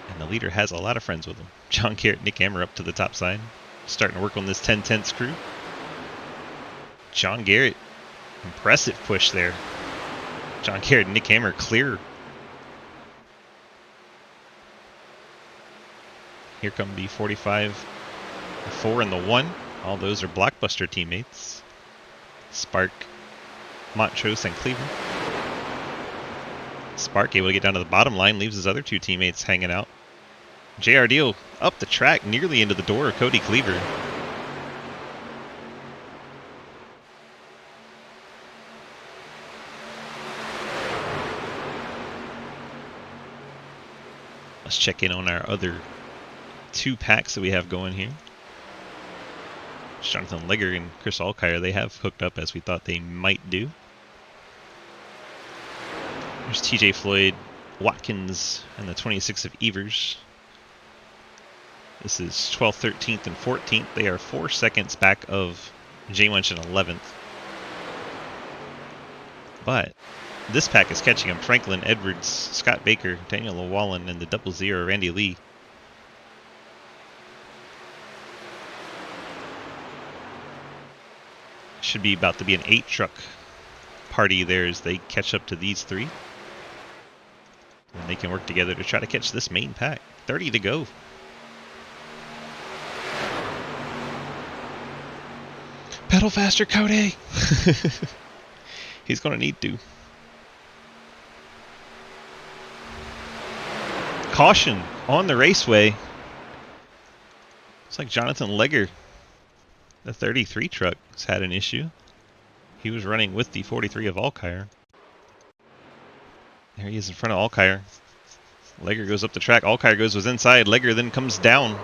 And the leader has a lot of friends with him. John Garrett, Nick Hammer up to the top side. Starting to work on this 10/10 crew. John Garrett, impressive push there. John Garrett and Nick Hammer clear. Here come the 45, the 4, and the 1. All those are Blockbuster teammates. Spark, Montrose, and Cleveland. Spark able to get down to the bottom line, leaves his other 2 teammates hanging out. JR Deal up the track, nearly into the door of Cody Cleaver. Let's check in on our other 2 packs that we have going here. Jonathan Legger and Chris Alkire, they have hooked up as we thought they might do. There's TJ Floyd, Watkins, and the 26 of Evers. This is 12th, 13th, and 14th. They are 4 seconds back of J Munch in 11th. But this pack is catching him. Franklin, Edwards, Scott Baker, Daniel Llewellyn, and the 00 Randy Lee. Should be about to be an 8-truck party there as they catch up to these 3. And they can work together to try to catch this main pack. 30 to go. Pedal faster, Cody! He's going to need to. Caution on the raceway. Looks like Jonathan Legger, the 33 truck, has had an issue. He was running with the 43 of Alkire. There he is in front of Alkire. Legger goes up the track. Alkire was inside. Legger then comes down.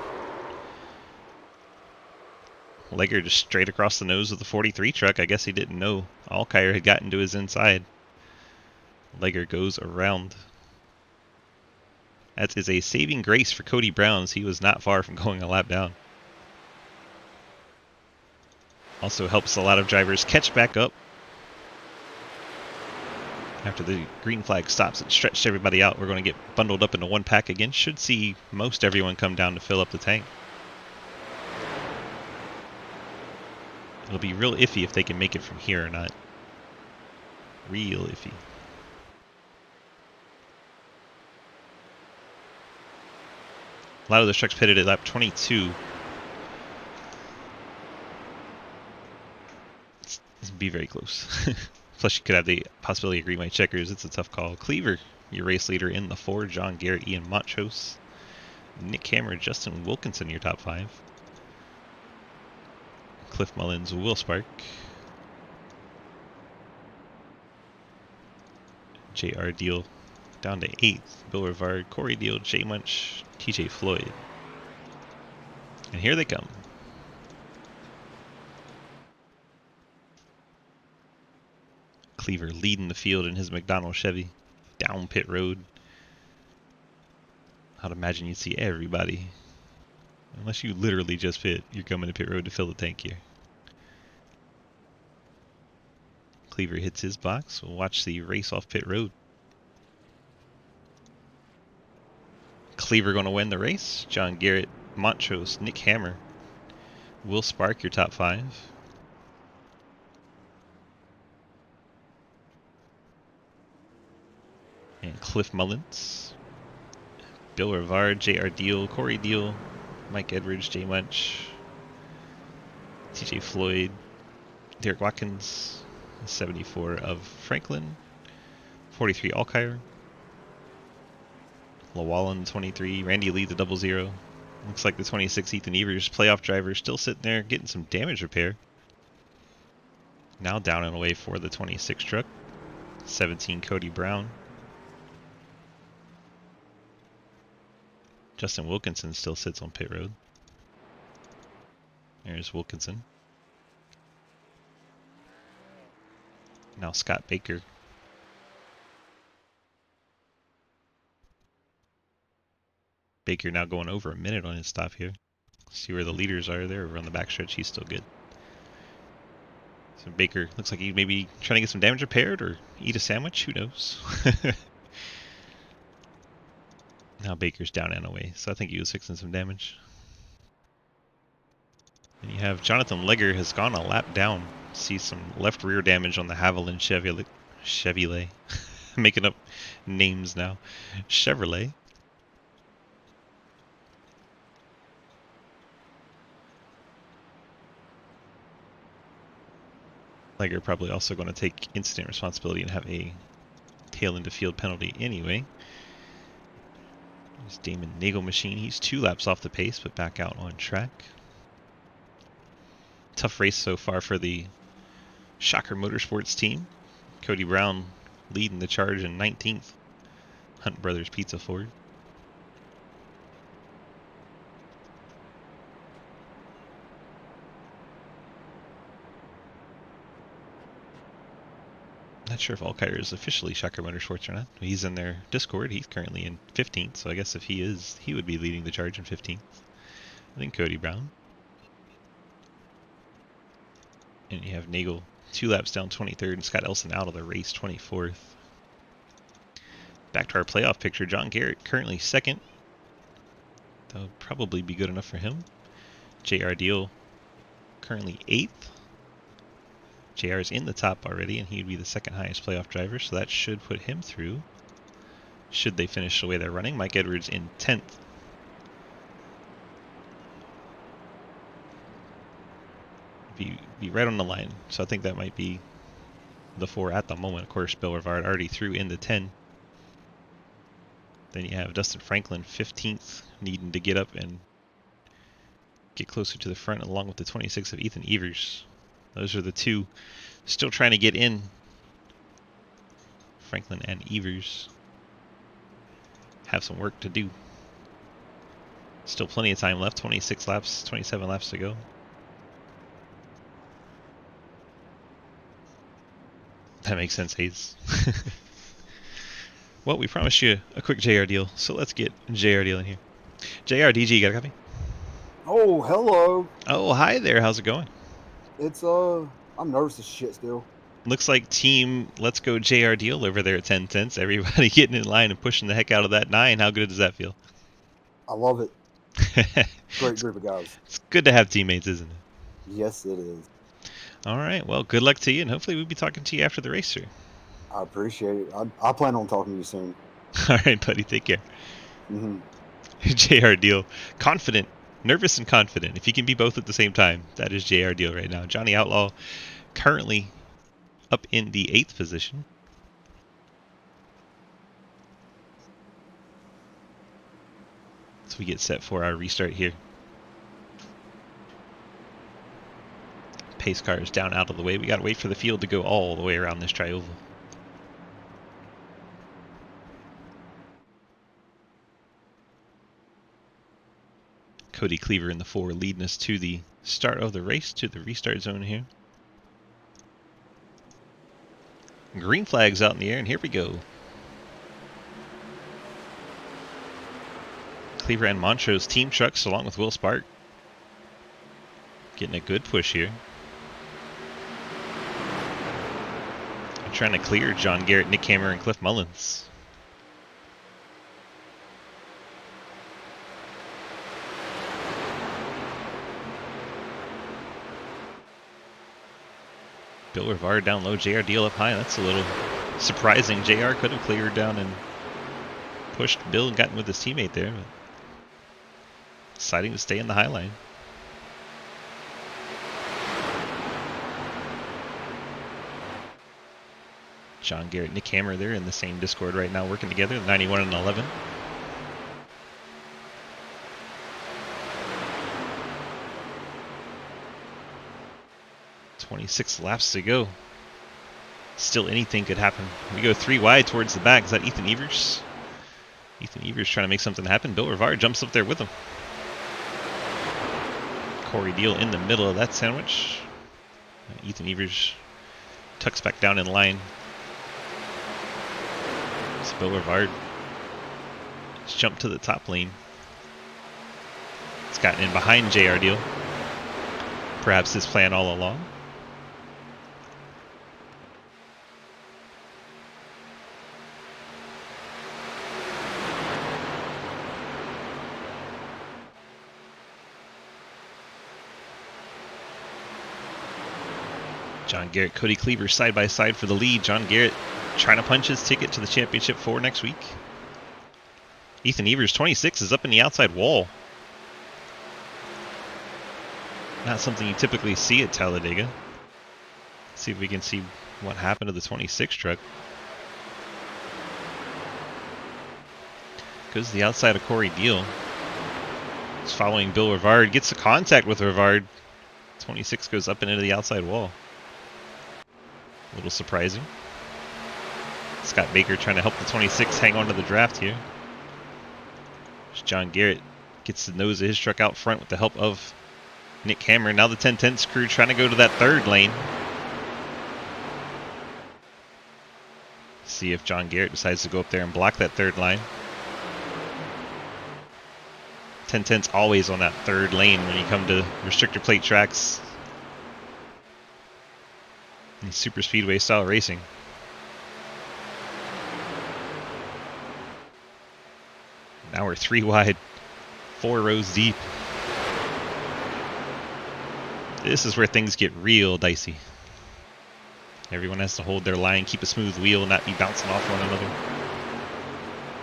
Legger just straight across the nose of the 43 truck. I guess he didn't know Alkire had gotten to his inside. Legger goes around. That is a saving grace for Cody Brown, as he was not far from going a lap down. Also helps a lot of drivers catch back up. After the green flag stops, it stretched everybody out. We're going to get bundled up into one pack again. Should see most everyone come down to fill up the tank. It'll be real iffy if they can make it from here or not. Real iffy. A lot of the trucks pitted at lap 22. It's be very close. Plus, you could have the possibility of green white checkers. It's a tough call. Cleaver, your race leader in the 4. John Garrett, Ian Montrose, Nick Hammer, Justin Wilkinson, your top 5. Cliff Mullins, Will Spark. J.R. Deal down to 8th. Bill Rivard, Corey Deal, J Munch, TJ Floyd. And here they come. Cleaver leading the field in his McDonald Chevy down pit road. I'd imagine you'd see everybody. Unless you literally just pit, you're coming to pit road to fill the tank here. Cleaver hits his box. We'll watch the race off pit road. Cleaver going to win the race. John Garrett, Montrose, Nick Hammer, Will Spark, your top 5. And Cliff Mullins, Bill Rivard, J.R. Deal, Corey Deal, Mike Edwards, J Munch, TJ Floyd, Derek Watkins, 74 of Franklin, 43 Alkire, Llewellyn 23, Randy Lee the 00. Looks like the 26 Ethan Evers playoff driver still sitting there getting some damage repair. Now down and away for the 26 truck. 17 Cody Brown. Justin Wilkinson still sits on pit road. There's Wilkinson. Now Scott Baker. Baker now going over a minute on his stop here. See where the leaders are there. Over on the backstretch, he's still good. So Baker looks like he's maybe trying to get some damage repaired or eat a sandwich. Who knows? Now Baker's down and away, so I think he was fixing some damage. And you have Jonathan Legger has gone a lap down. See some left rear damage on the Haviland Chevrolet. Making up names now. Chevrolet. Legger probably also going to take incident responsibility and have a tail into field penalty anyway. There's Damon Nagel Machine. He's 2 laps off the pace, but back out on track. Tough race so far for the Shocker Motorsports team. Cody Brown leading the charge in 19th. Hunt Brothers Pizza Ford. Not sure if Alkire is officially Shocker Motorsports or not. He's in their Discord. He's currently in 15th, so I guess if he is, he would be leading the charge in 15th. I think Cody Brown. And you have Nagel 2 laps down 23rd, and Scott Elson out of the race 24th. Back to our playoff picture. John Garrett currently 2nd. That would probably be good enough for him. J.R. Deal currently 8th. JR is in the top already, and he'd be the 2nd highest playoff driver, so that should put him through. Should they finish the way they're running. Mike Edwards in 10th. Be right on the line, so I think that might be the 4 at the moment. Of course, Bill Rivard already threw in the 10. Then you have Dustin Franklin 15th, needing to get up and get closer to the front along with the 26 of Ethan Evers. Those are the two still trying to get in. Franklin and Evers have some work to do. Still plenty of time left. 26 laps, 27 laps to go. That makes sense, Hayes. Well, we promised you a quick JR deal, so let's get JR deal in here. JR, DG, you got a copy? Oh, hello. Oh, hi there. How's it going? It's I'm nervous as shit still. Looks like team Let's Go JR deal over there at 10 cents. Everybody getting in line and pushing the heck out of that 9. How good does that feel? I love it. Great group of guys. It's good to have teammates, isn't it? Yes, it is. All right. Well, good luck to you, and hopefully we'll be talking to you after the race, sir. I appreciate it. I plan on talking to you soon. All right, buddy. Take care. Mm-hmm. JR deal. Confident. Nervous and confident. If you can be both at the same time, that is JR deal right now. Johnny Outlaw currently up in the 8th position. So we get set for our restart here. Pace car is down out of the way. We got to wait for the field to go all the way around this tri-oval. Cody Cleaver in the 4 leading us to the start of the race, to the restart zone here. Green flag's out in the air, and here we go. Cleaver and Montrose team trucks along with Will Spark. Getting a good push here. I'm trying to clear John Garrett, Nick Hammer, and Cliff Mullins. Bill Rivard down low, JR Deal up high. That's a little surprising. JR could have cleared down and pushed Bill and gotten with his teammate there, but deciding to stay in the high line. John Garrett, Nick Hammer there in the same Discord right now working together, 91 and 11. .26 laps to go. Still anything could happen. We go 3 wide towards the back. Is that Ethan Evers? Ethan Evers trying to make something happen. Bill Rivard jumps up there with him. Corey Deal in the middle of that sandwich. Ethan Evers tucks back down in line. So Bill Rivard just jumped to the top lane. It's gotten in behind JR Deal. Perhaps his plan all along. John Garrett, Cody Cleaver side by side for the lead. John Garrett trying to punch his ticket to the championship for next week. Ethan Evers, 26, is up in the outside wall. Not something you typically see at Talladega. Let's see if we can see what happened to the 26 truck. Goes to the outside of Corey Deal. He's following Bill Rivard. Gets a contact with Rivard. 26 goes up and into the outside wall. A little surprising. Scott Baker trying to help the 26 hang on to the draft here. John Garrett gets the nose of his truck out front with the help of Nick Hammer. Now the 1010's crew trying to go to that third lane. See if John Garrett decides to go up there and block that third line. 1010's always on that third lane when you come to restrictor plate tracks. In super speedway style racing. Now we're 3 wide, 4 rows deep. This is where things get real dicey. Everyone has to hold their line, keep a smooth wheel, not be bouncing off one another.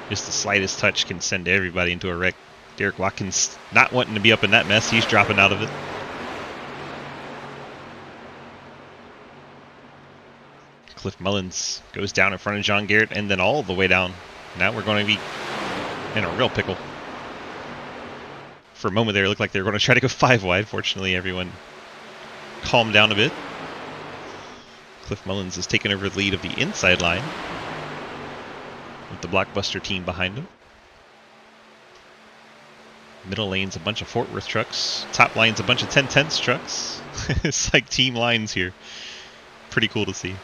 Just the slightest touch can send everybody into a wreck. Derek Watkins not wanting to be up in that mess. He's dropping out of it. Cliff Mullins goes down in front of John Garrett and then all the way down. Now we're going to be in a real pickle. For a moment there, it looked like they were going to try to go 5 wide. Fortunately, everyone calmed down a bit. Cliff Mullins has taken over the lead of the inside line with the Blockbuster team behind him. Middle lane's a bunch of Fort Worth trucks. Top line's a bunch of 10/10 trucks. It's like team lines here. Pretty cool to see.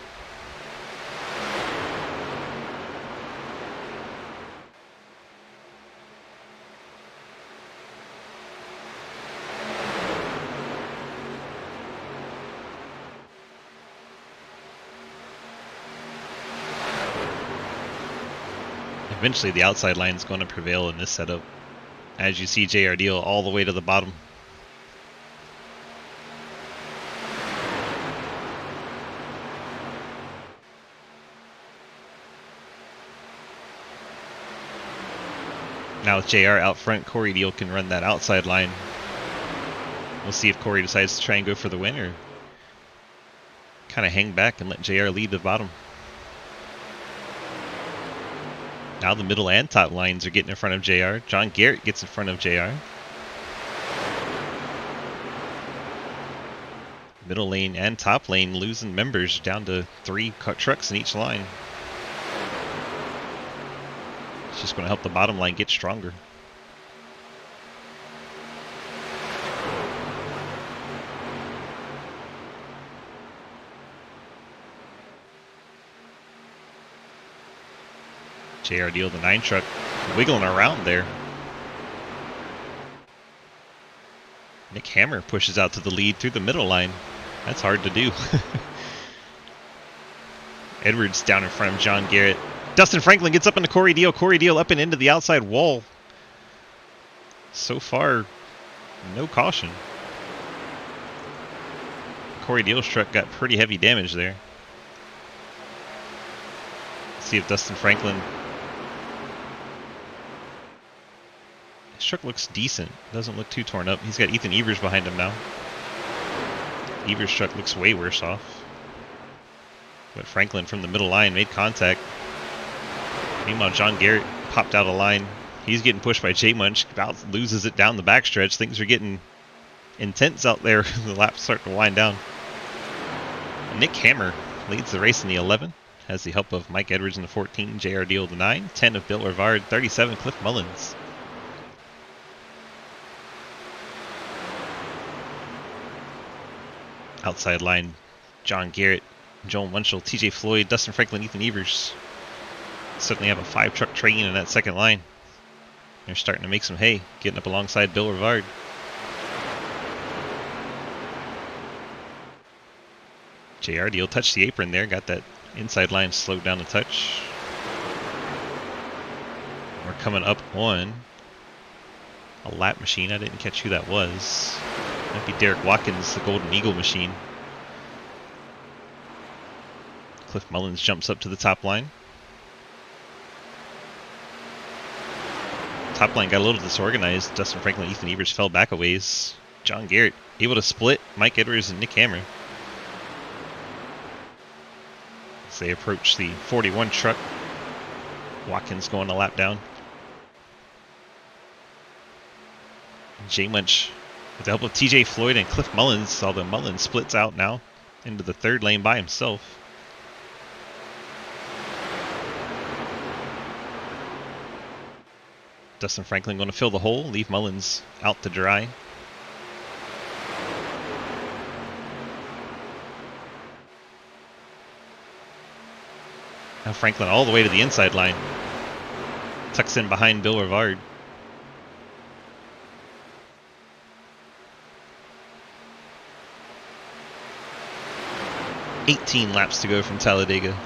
Eventually the outside line is going to prevail in this setup. As you see JR Deal all the way to the bottom. Now with JR out front, Corey Deal can run that outside line. We'll see if Corey decides to try and go for the win or kind of hang back and let JR lead the bottom. Now the middle and top lines are getting in front of JR. John Garrett gets in front of JR. Middle lane and top lane losing members down to 3 trucks in each line. It's just going to help the bottom line get stronger. JR Deal, the 9 truck, wiggling around there. Nick Hammer pushes out to the lead through the middle line. That's hard to do. Edwards down in front of John Garrett. Dustin Franklin gets up into Corey Deal. Corey Deal up and into the outside wall. So far, no caution. Corey Deal's truck got pretty heavy damage there. Let's see if Dustin Franklin... His truck looks decent. Doesn't look too torn up. He's got Ethan Evers behind him now. Evers' truck looks way worse off. But Franklin from the middle line made contact. Meanwhile, John Garrett popped out of line. He's getting pushed by J Munch. About loses it down the backstretch. Things are getting intense out there. The lap's starting to wind down. Nick Hammer leads the race in the 11. Has the help of Mike Edwards in the 14. JR Deal the 9. 10 of Bill Rivard. 37 Cliff Mullins. Outside line, John Garrett, Joel Munchell, TJ Floyd, Dustin Franklin, Ethan Evers. Suddenly have a 5-truck train in that second line. They're starting to make some hay, getting up alongside Bill Rivard. JR Deal touched the apron there, got that inside line slowed down a touch. We're coming up on a lap machine. I didn't catch who that was. Might be Derek Watkins, the Golden Eagle machine. Cliff Mullins jumps up to the top line. Top line got a little disorganized. Dustin Franklin and Ethan Evers fell back a ways. John Garrett able to split Mike Edwards and Nick Hammer. As they approach the 41 truck. Watkins going a lap down. J Munch with the help of TJ Floyd and Cliff Mullins, although Mullins splits out now into the 3rd lane by himself. Dustin Franklin going to fill the hole, leave Mullins out to dry. Now Franklin all the way to the inside line. Tucks in behind Bill Rivard. 18 laps to go from Talladega.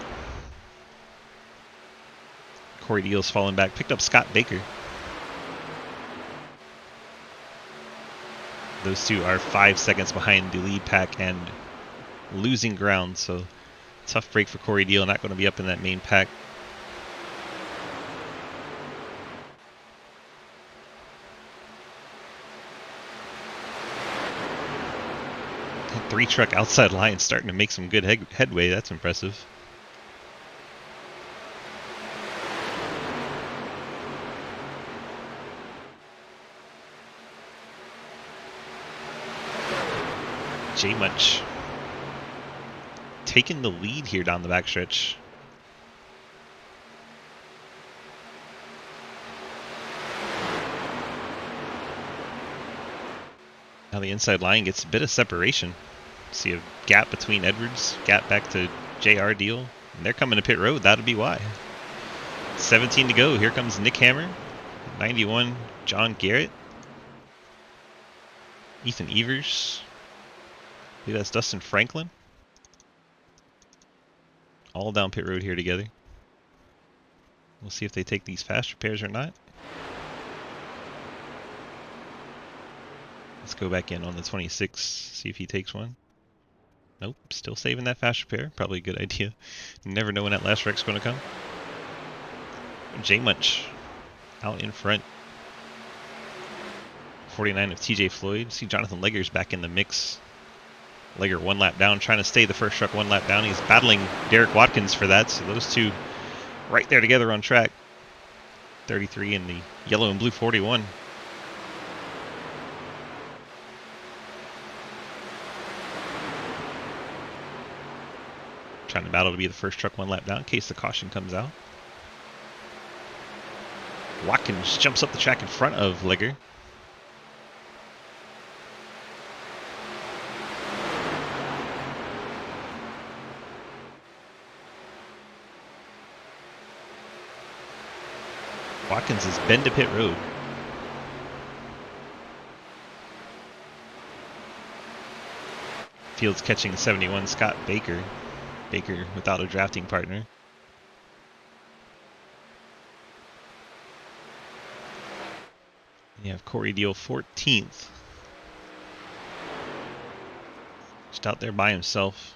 Corey Deal's fallen back. Picked up Scott Baker. Those two are 5 seconds behind the lead pack and losing ground. So tough break for Corey Deal. Not going to be up in that main pack. Three truck outside line starting to make some good headway. That's impressive. J Much taking the lead here down the backstretch. Now the inside line gets a bit of separation. See a gap between Edwards, gap back to JR Deal, and they're coming to pit road. That'll be why. 17 to go. Here comes Nick Hammer, 91 John Garrett, Ethan Evers. I believe that's Dustin Franklin. All down pit road here together. We'll see if they take these fast repairs or not. Let's go back in on the 26, see if he takes one. Nope, still saving that fast repair. Probably a good idea. Never know when that last wreck's going to come. J Munch out in front. 49 of TJ Floyd. See Jonathan Legger's back in the mix. Legger 1 lap down, trying to stay the first truck 1 lap down. He's battling Derek Watkins for that, so those two right there together on track. 33 in the yellow and blue 41. Trying to battle to be the first truck 1 lap down in case the caution comes out. Watkins jumps up the track in front of Legger. Watkins has been to pit road. Fields catching 71 Scott Baker. Baker without a drafting partner. You have Corey Deal 14th. Just out there by himself.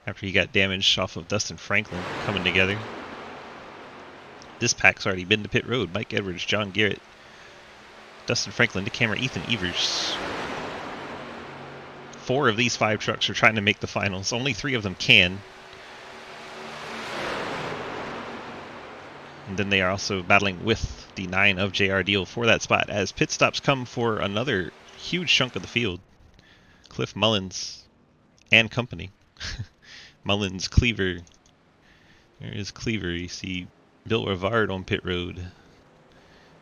After he got damaged off of Dustin Franklin coming together. This pack's already been to pit road. Mike Edwards, John Garrett, Dustin Franklin, Nick Hammer, Ethan Evers. 4 of these 5 trucks are trying to make the finals. Only 3 of them can. And then they are also battling with the 9 of JR Deal for that spot as pit stops come for another huge chunk of the field. Cliff Mullins and company. Mullins, Cleaver. There is Cleaver. You see Bill Rivard on pit road.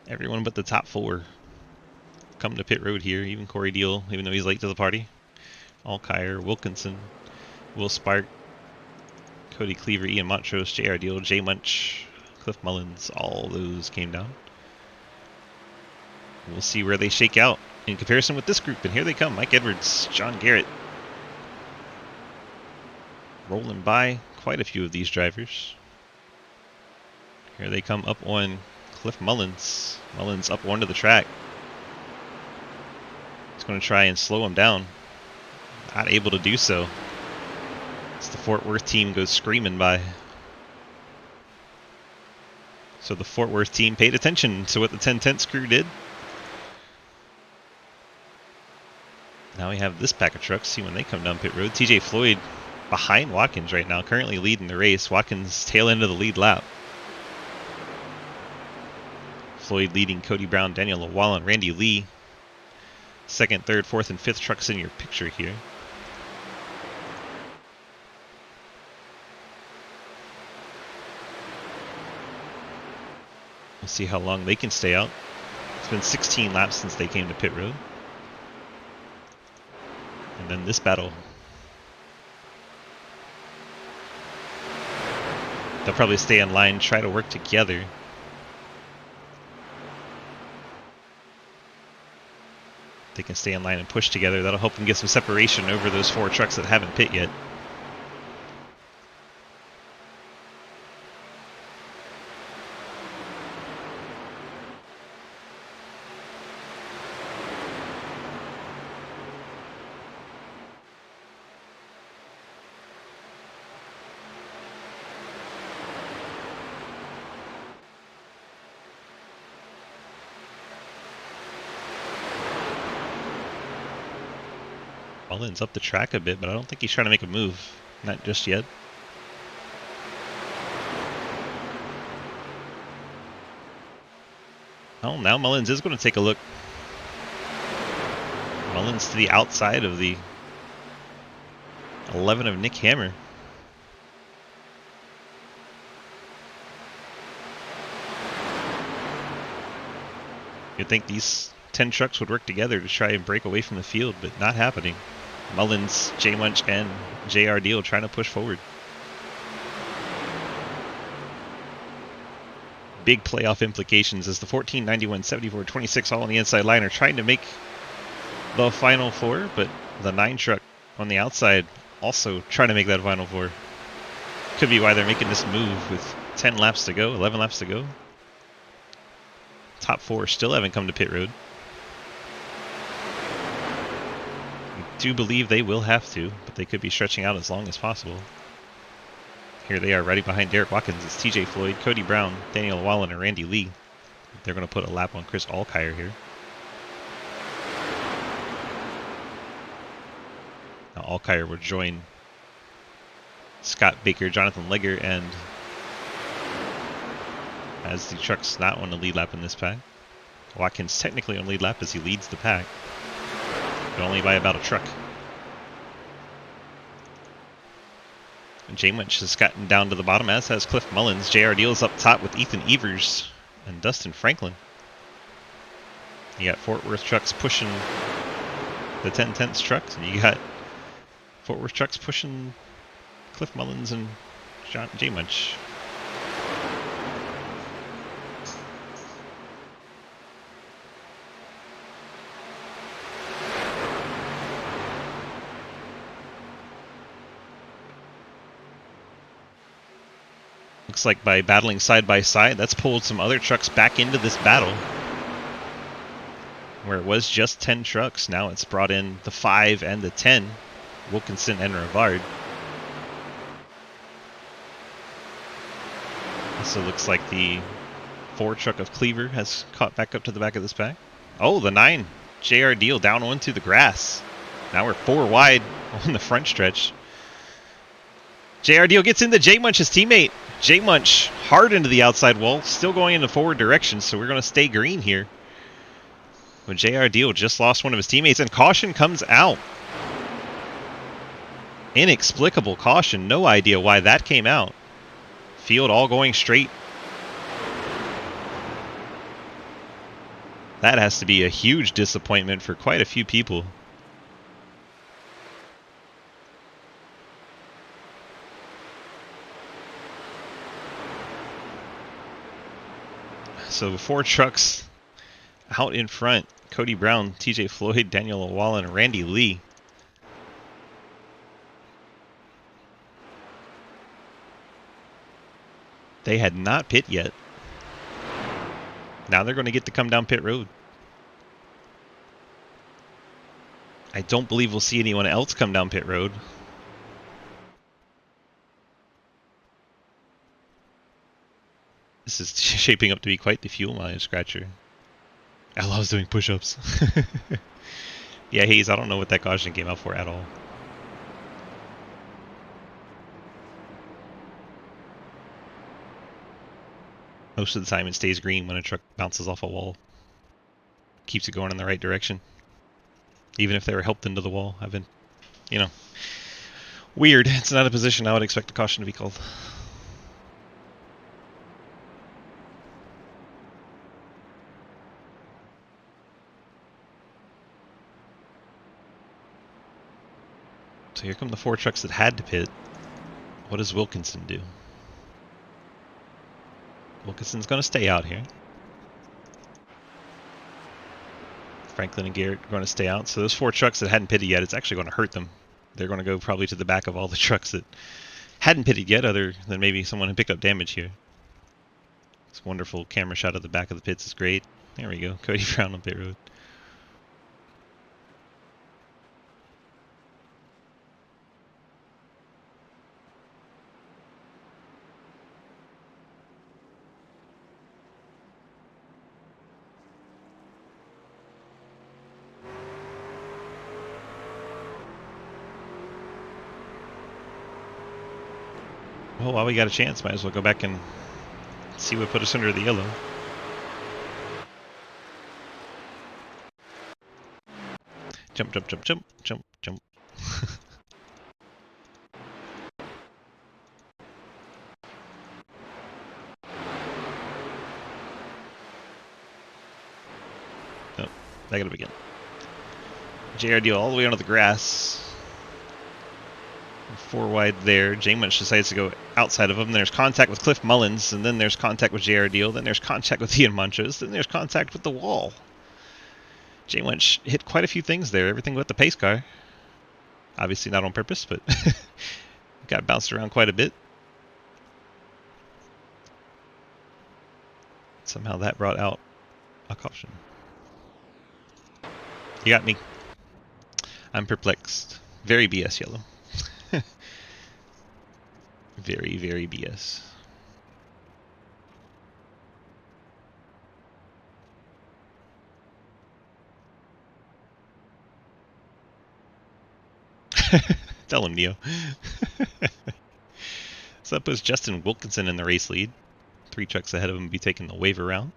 Everyone but the top 4 come to pit road here. Even Corey Deal, even though he's late to the party. Alkire, Wilkinson, Will Spark, Cody Cleaver, Ian Montrose, JR Deal, J Munch, Cliff Mullins. All those came down. We'll see where they shake out in comparison with this group. And here they come. Mike Edwards, John Garrett. Rolling by quite a few of these drivers. Here they come up on Cliff Mullins. Mullins up onto the track. He's going to try and slow him down. Not able to do so. As the Fort Worth team goes screaming by. So the Fort Worth team paid attention to what the 10-10 crew did. Now we have this pack of trucks. See when they come down pit road. TJ Floyd behind Watkins right now, currently leading the race. Watkins tail end of the lead lap. Floyd leading Cody Brown, Daniel Lawal, and Randy Lee. 2nd, 3rd, 4th, and 5th trucks in your picture here. We'll see how long they can stay out. It's been 16 laps since they came to pit road. And then this battle. They'll probably stay in line, try to work together. They can stay in line and push together. That'll help them get some separation over those 4 trucks that haven't pit yet. Mullins up the track a bit, but I don't think he's trying to make a move. Not just yet. Oh, now Mullins is going to take a look. Mullins to the outside of the 11 of Nick Hammer. You'd think these 10 trucks would work together to try and break away from the field, but not happening. Mullins, J Munch, and JR Deal trying to push forward. Big playoff implications as the 14, 91, 74, 26 all on the inside line are trying to make the Final Four, but the 9 truck on the outside also trying to make that Final Four. Could be why they're making this move with 10 laps to go, 11 laps to go. Top 4 still haven't come to pit road. I do believe they will have to, but they could be stretching out as long as possible. Here they are riding behind Derek Watkins. It's TJ Floyd, Cody Brown, Daniel Wallen, and Randy Lee. They're going to put a lap on Chris Alkire here. Now Alkire will join Scott Baker, Jonathan Legger, and as the truck's not on the lead lap in this pack. Watkins technically on lead lap as he leads the pack, but only by about a truck. And J Munch has gotten down to the bottom, as has Cliff Mullins. JR Deal's up top with Ethan Evers and Dustin Franklin. You got Fort Worth trucks pushing the 10/10 trucks, and you got Fort Worth trucks pushing Cliff Mullins and J Munch. Looks like by battling side by side, that's pulled some other trucks back into this battle. Where it was just 10 trucks, now it's brought in the 5 and the 10, Wilkinson and Rivard. Also looks like the 4 truck of Cleaver has caught back up to the back of this pack. Oh, the 9, JR Deal down onto the grass. Now we're 4 wide on the front stretch. JR Deal gets into J Munch's teammate. J Munch hard into the outside wall, still going in the forward direction, so we're going to stay green here. When JR Deal just lost one of his teammates, and caution comes out. Inexplicable caution, no idea why that came out. Field all going straight. That has to be a huge disappointment for quite a few people. So 4 trucks out in front. Cody Brown, TJ Floyd, Daniel Wallen, and Randy Lee. They had not pit yet. Now they're going to get to come down pit road. I don't believe we'll see anyone else come down pit road. This is shaping up to be quite the fuel mileage scratcher. I love doing push-ups. Yeah, Hayes, I don't know what that caution came out for at all. Most of the time it stays green when a truck bounces off a wall. Keeps it going in the right direction. Even if they were helped into the wall. I've been, weird. It's not a position I would expect a caution to be called. So here come the 4 trucks that had to pit. What does Wilkinson do? Wilkinson's going to stay out here. Franklin and Garrett are going to stay out. So those 4 trucks that hadn't pitted yet, it's actually going to hurt them. They're going to go probably to the back of all the trucks that hadn't pitted yet, other than maybe someone who picked up damage here. This wonderful camera shot of the back of the pits is great. There we go. Cody Brown on pit road. Well, while we got a chance, might as well go back and see what put us under the yellow. Jump, jump, jump, jump, jump, jump. Oh, I gotta begin. JR Deal all the way onto the grass. 4 wide there. J-Munch decides to go outside of him. There's contact with Cliff Mullins, and then there's contact with JR Deal. Then there's contact with Ian Montrose. Then there's contact with the wall. J-Munch hit quite a few things there. Everything but the pace car. Obviously not on purpose, but got bounced around quite a bit. Somehow that brought out a caution. You got me. I'm perplexed. Very BS yellow. Very, very BS. Tell him, Neo. So that puts Justin Wilkinson in the race lead. 3 trucks ahead of him will be taking the wave around.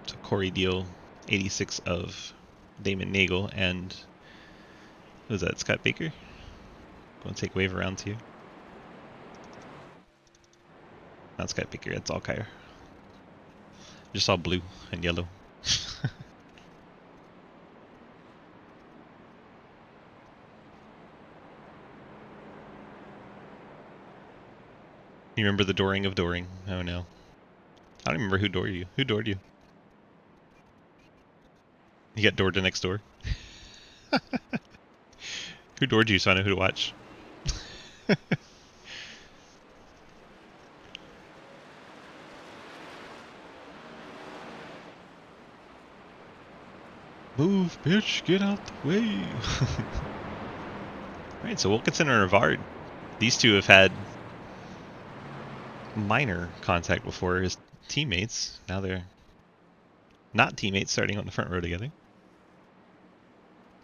So Corey Deal, 86 of Damon Nagel, and who was that? Scott Baker? Going to take wave around too. Not Scott Baker, it's all Kyer. Just all blue and yellow. You remember the dooring of dooring? Oh no. I don't remember who doored you. Who doored you? You got doored to next door? Who doored you so I know who to watch? Move, bitch, get out the way. Alright, so Wilkinson and Rivard. These two have had minor contact before as teammates. Now they're not teammates starting on the front row together.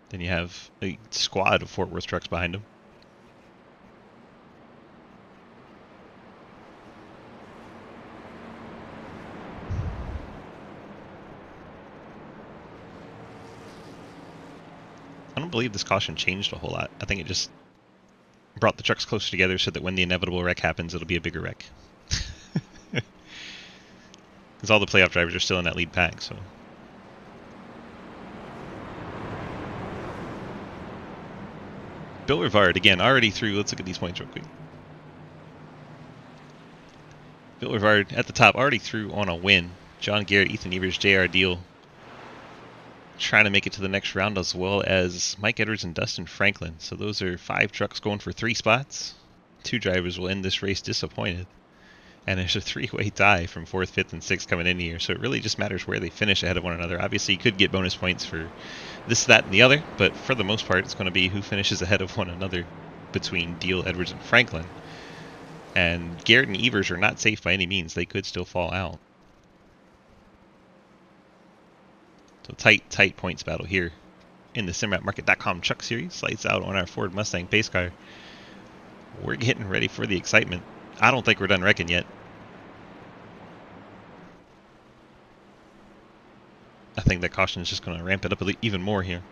Then you have a squad of Fort Worth trucks behind them. I don't believe this caution changed a whole lot. I think it just brought the trucks closer together so that when the inevitable wreck happens, it'll be a bigger wreck. Because all the playoff drivers are still in that lead pack, so. Bill Rivard, again, already through. Let's look at these points real quick. Bill Rivard at the top, already through on a win. John Garrett, Ethan Evers, JR Deal trying to make it to the next round, as well as Mike Edwards and Dustin Franklin. So those are 5 trucks going for 3 spots. 2 drivers will end this race disappointed. And there's a 3-way tie from 4th, 5th, and 6th coming in here. So it really just matters where they finish ahead of one another. Obviously, you could get bonus points for this, that, and the other. But for the most part, it's going to be who finishes ahead of one another between Deal, Edwards, and Franklin. And Garrett and Evers are not safe by any means. They could still fall out. So tight points battle here in the SimWrapMarket.com Truck Series. Lights out on our Ford Mustang pace car. We're getting ready for the excitement. I don't think we're done wrecking yet. I think that caution is just going to ramp it up even more here.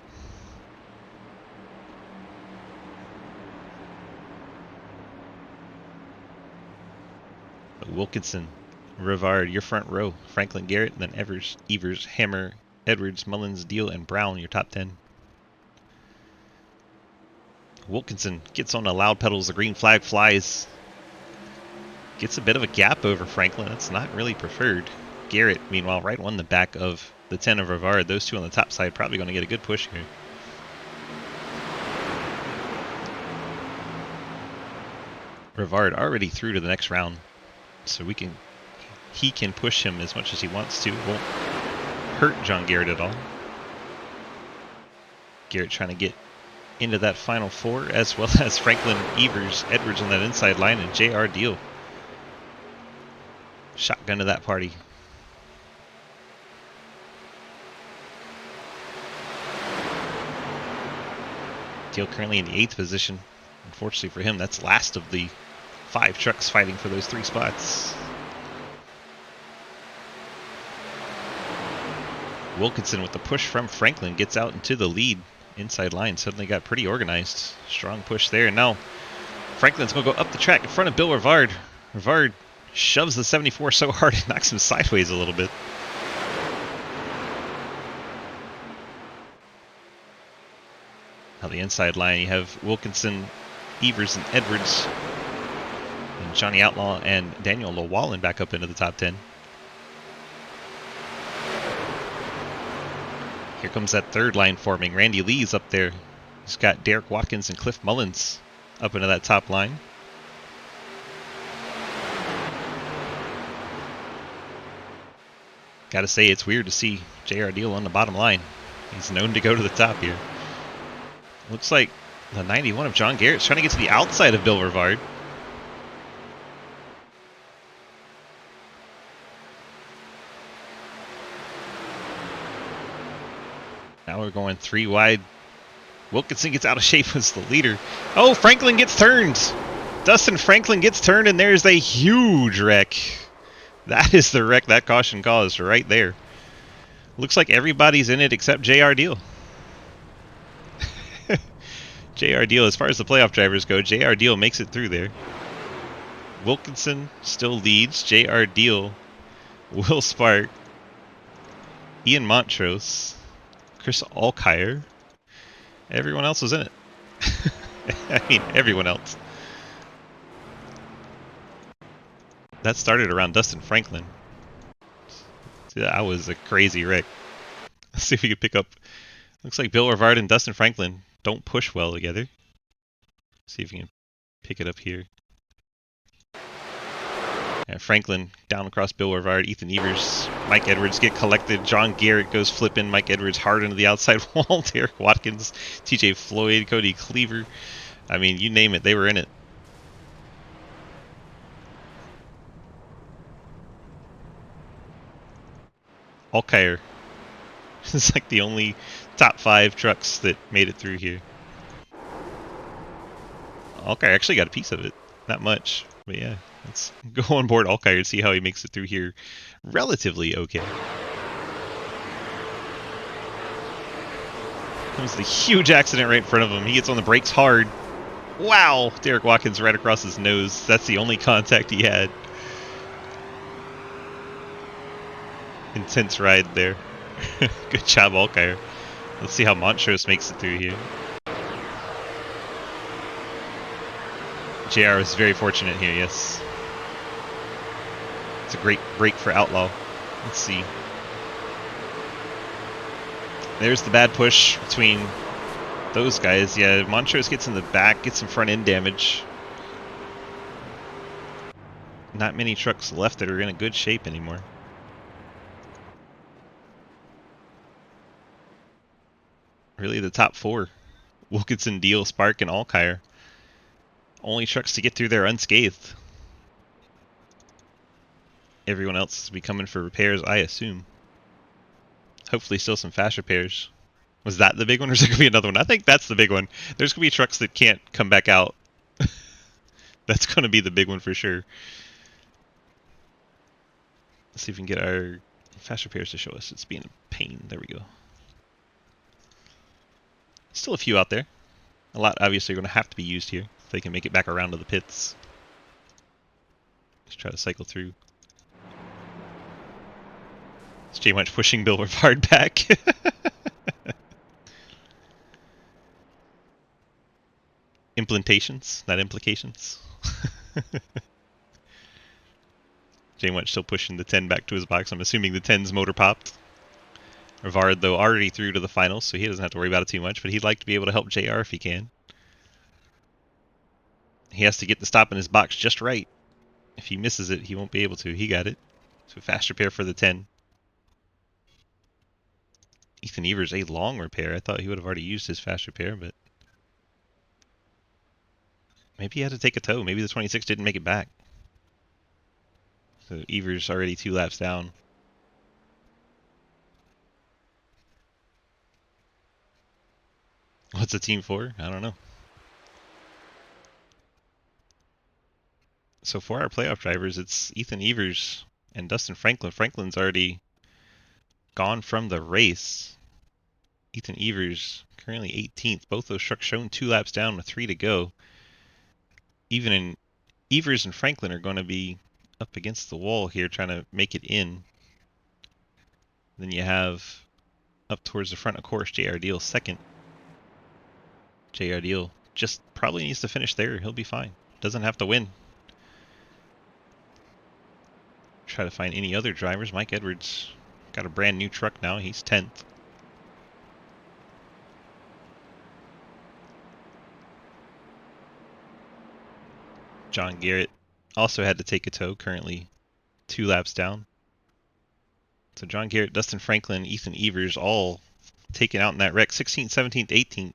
But Wilkinson, Rivard, your front row. Franklin, Garrett, and then Evers, Hammer, Edwards, Mullins, Deal, and Brown, your top 10. Wilkinson gets on the loud pedals. The green flag flies. Gets a bit of a gap over Franklin. That's not really preferred. Garrett, meanwhile, right on the back of the 10 of Rivard. Those two on the top side probably going to get a good push here. Rivard already through to the next round. So he can push him as much as he wants to. Won't hurt John Garrett at all. Garrett trying to get into that final 4, as well as Franklin, Evers, Edwards on that inside line, and JR Deal. Shotgun to that party. Deal currently in the 8th position. Unfortunately for him, that's last of the 5 trucks fighting for those 3 spots. Wilkinson with the push from Franklin gets out into the lead. Inside line suddenly got pretty organized. Strong push there. And now Franklin's going to go up the track in front of Bill Rivard. Rivard shoves the 74 so hard it knocks him sideways a little bit. On the inside line, you have Wilkinson, Evers, and Edwards. And Johnny Outlaw and Daniel Llewellyn back up into the top 10. Here comes that third line forming. Randy Lee's up there. He's got Derek Watkins and Cliff Mullins up into that top line. Gotta say, it's weird to see J.R. Deal on the bottom line. He's known to go to the top here. Looks like the 91 of John Garrett's trying to get to the outside of Bill Rivard. Now we're going 3 wide. Wilkinson gets out of shape as the leader. Oh, Franklin gets turned. Dustin Franklin gets turned, and there's a huge wreck. That is the wreck that caution caused right there. Looks like everybody's in it except J.R. Deal. J.R. Deal, as far as the playoff drivers go, J.R. Deal makes it through there. Wilkinson still leads. J.R. Deal, Will Spark, Ian Montrose, Chris Alkire. Everyone else was in it. I mean, everyone else. That started around Dustin Franklin. That was a crazy wreck. Let's see if we can pick up. Looks like Bill Rivard and Dustin Franklin don't push well together. See if we can pick it up here. And Franklin down across Bill Rivard, Ethan Evers, Mike Edwards get collected. John Garrett goes flipping. Mike Edwards hard into the outside wall. Derek Watkins, TJ Floyd, Cody Cleaver. I mean, you name it, they were in it. Alkire. It's like the only top 5 trucks that made it through here. Alkire actually got a piece of it. Not much, but yeah. Let's go on board Alkire and see how he makes it through here relatively okay. Comes the huge accident right in front of him. He gets on the brakes hard. Wow! Derek Watkins right across his nose. That's the only contact he had. Intense ride there. Good job, Alkire. Let's see how Montrose makes it through here. JR is very fortunate here, yes. It's a great break for Outlaw. Let's see. There's the bad push between those guys. Yeah, Montrose gets in the back, gets some front end damage. Not many trucks left that are in a good shape anymore. Really the top 4. Wilkinson, Deal, Spark, and Alkire. Only trucks to get through there unscathed. Everyone else will be coming for repairs, I assume. Hopefully still some fast repairs. Was that the big one, or is there going to be another one? I think that's the big one. There's going to be trucks that can't come back out. That's going to be the big one for sure. Let's see if we can get our fast repairs to show us. It's being a pain. There we go. Still a few out there. A lot obviously are going to have to be used here if they can make it back around to the pits. Let's try to cycle through. It's J Much pushing Bill Rivard back. Implantations, not implications. J Much still pushing the 10 back to his box. I'm assuming the 10's motor popped. Rivard, though, already through to the finals, so he doesn't have to worry about it too much, but he'd like to be able to help JR if he can. He has to get the stop in his box just right. If he misses it, he won't be able to. He got it. So fast repair for the 10. Ethan Evers, a long repair. I thought he would have already used his fast repair, but maybe he had to take a tow. Maybe the 26 didn't make it back. So Evers already 2 laps down. What's a team for? I don't know. So for our playoff drivers, it's Ethan Evers and Dustin Franklin. Franklin's already gone from the race. Ethan Evers currently 18th. Both those trucks shown 2 laps down with 3 to go. Even in Evers and Franklin are going to be up against the wall here trying to make it in. Then you have up towards the front of course J.R. Deal second. J.R. Deal just probably needs to finish there. He'll be fine. Doesn't have to win. Try to find any other drivers. Mike Edwards got a brand new truck now. He's 10th. John Garrett also had to take a tow, currently 2 laps down. So John Garrett, Dustin Franklin, Ethan Evers all taken out in that wreck. 16th, 17th, 18th.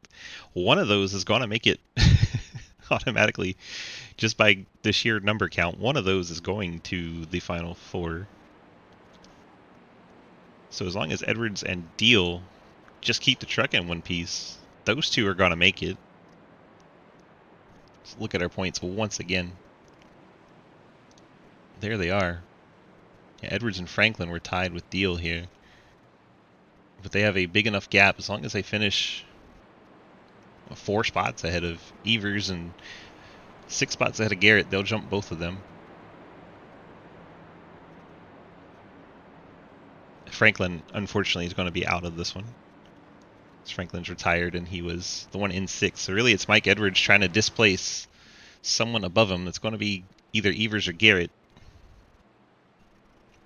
One of those is going to make it automatically just by the sheer number count. One of those is going to the final 4. So as long as Edwards and Deal just keep the truck in one piece, those 2 are going to make it. Let's look at our points once again. There they are. Yeah, Edwards and Franklin were tied with Deal here. But they have a big enough gap. As long as they finish 4 spots ahead of Evers and 6 spots ahead of Garrett, they'll jump both of them. Franklin, unfortunately, is going to be out of this one. Franklin's retired and he was the one in 6th. So really it's Mike Edwards trying to displace someone above him. That's going to be either Evers or Garrett.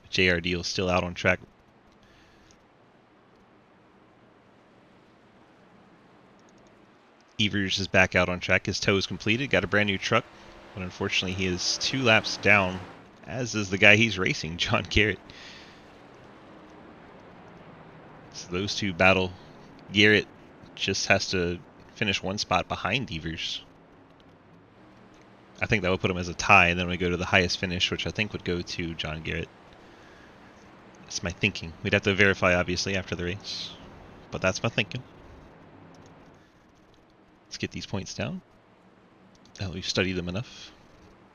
J.R. Deal still out on track. Evers is back out on track. His tow is completed. Got a brand new truck. But unfortunately he is 2 laps down, as is the guy he's racing, John Garrett. So those 2 battle. Garrett just has to finish 1 spot behind Evers. I think that would put him as a tie, and then we go to the highest finish, which I think would go to John Garrett. That's my thinking. We'd have to verify, obviously, after the race. But that's my thinking. Let's get these points down. Oh, we've studied them enough.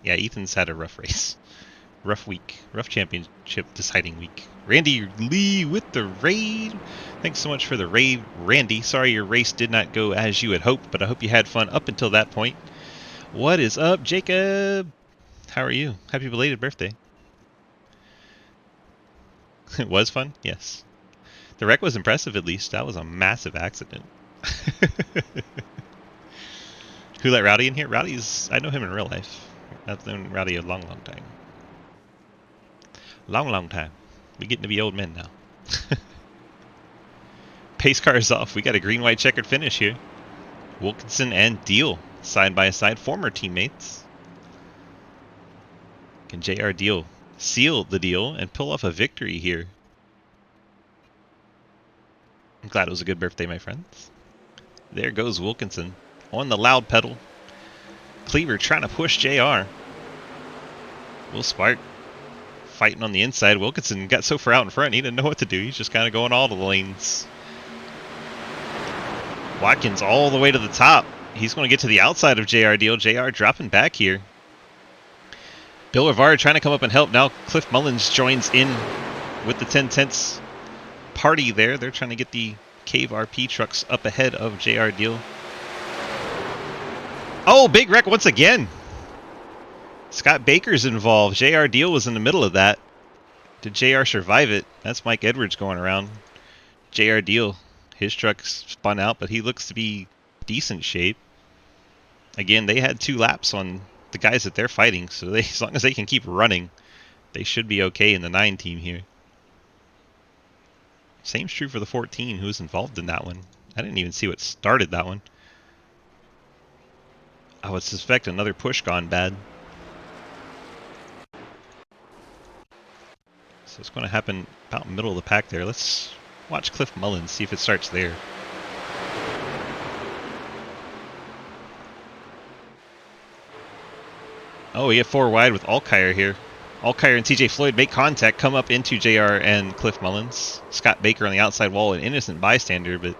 Yeah, Ethan's had a rough race. Rough week. Rough championship deciding week. Randy Lee with the raid. Thanks so much for the raid, Randy. Sorry your race did not go as you had hoped, but I hope you had fun up until that point. What is up, Jacob? How are you? Happy belated birthday. It was fun? Yes. The wreck was impressive, at least. That was a massive accident. Who let Rowdy in here? Rowdy's... I know him in real life. I've known Rowdy a long, long time. Long time. We getting to be old men now. Pace car is off. We got a green-white checkered finish here. Wilkinson and Deal side by side, former teammates. Can J.R. Deal seal the deal and pull off a victory here? I'm glad it was a good birthday, my friends. There goes Wilkinson on the loud pedal. Cleaver trying to push JR. Will Spark fighting on the inside. Wilkinson got so far out in front, he didn't know what to do. He's just kind of going all the lanes. Watkins all the way to the top. He's going to get to the outside of JR Deal. JR dropping back here. Bill Rivard trying to come up and help. Now Cliff Mullins joins in with the 10/10 party there. They're trying to get the Cave RP trucks up ahead of JR Deal. Oh, big wreck once again. Scott Baker's involved. JR Deal was in the middle of that. Did JR survive it? That's Mike Edwards going around. JR Deal, his truck spun out, but he looks to be decent shape. Again, they had 2 laps on the guys that they're fighting, so as long as they can keep running, they should be okay in the 9 team here. Same's true for the 14 who was involved in that one. I didn't even see what started that one. I would suspect another push gone bad. So it's going to happen about middle of the pack there. Let's watch Cliff Mullins, see if it starts there. Oh, we have 4 wide with Alkire here. Alkire and TJ Floyd make contact, come up into JR and Cliff Mullins. Scott Baker on the outside wall, an innocent bystander, but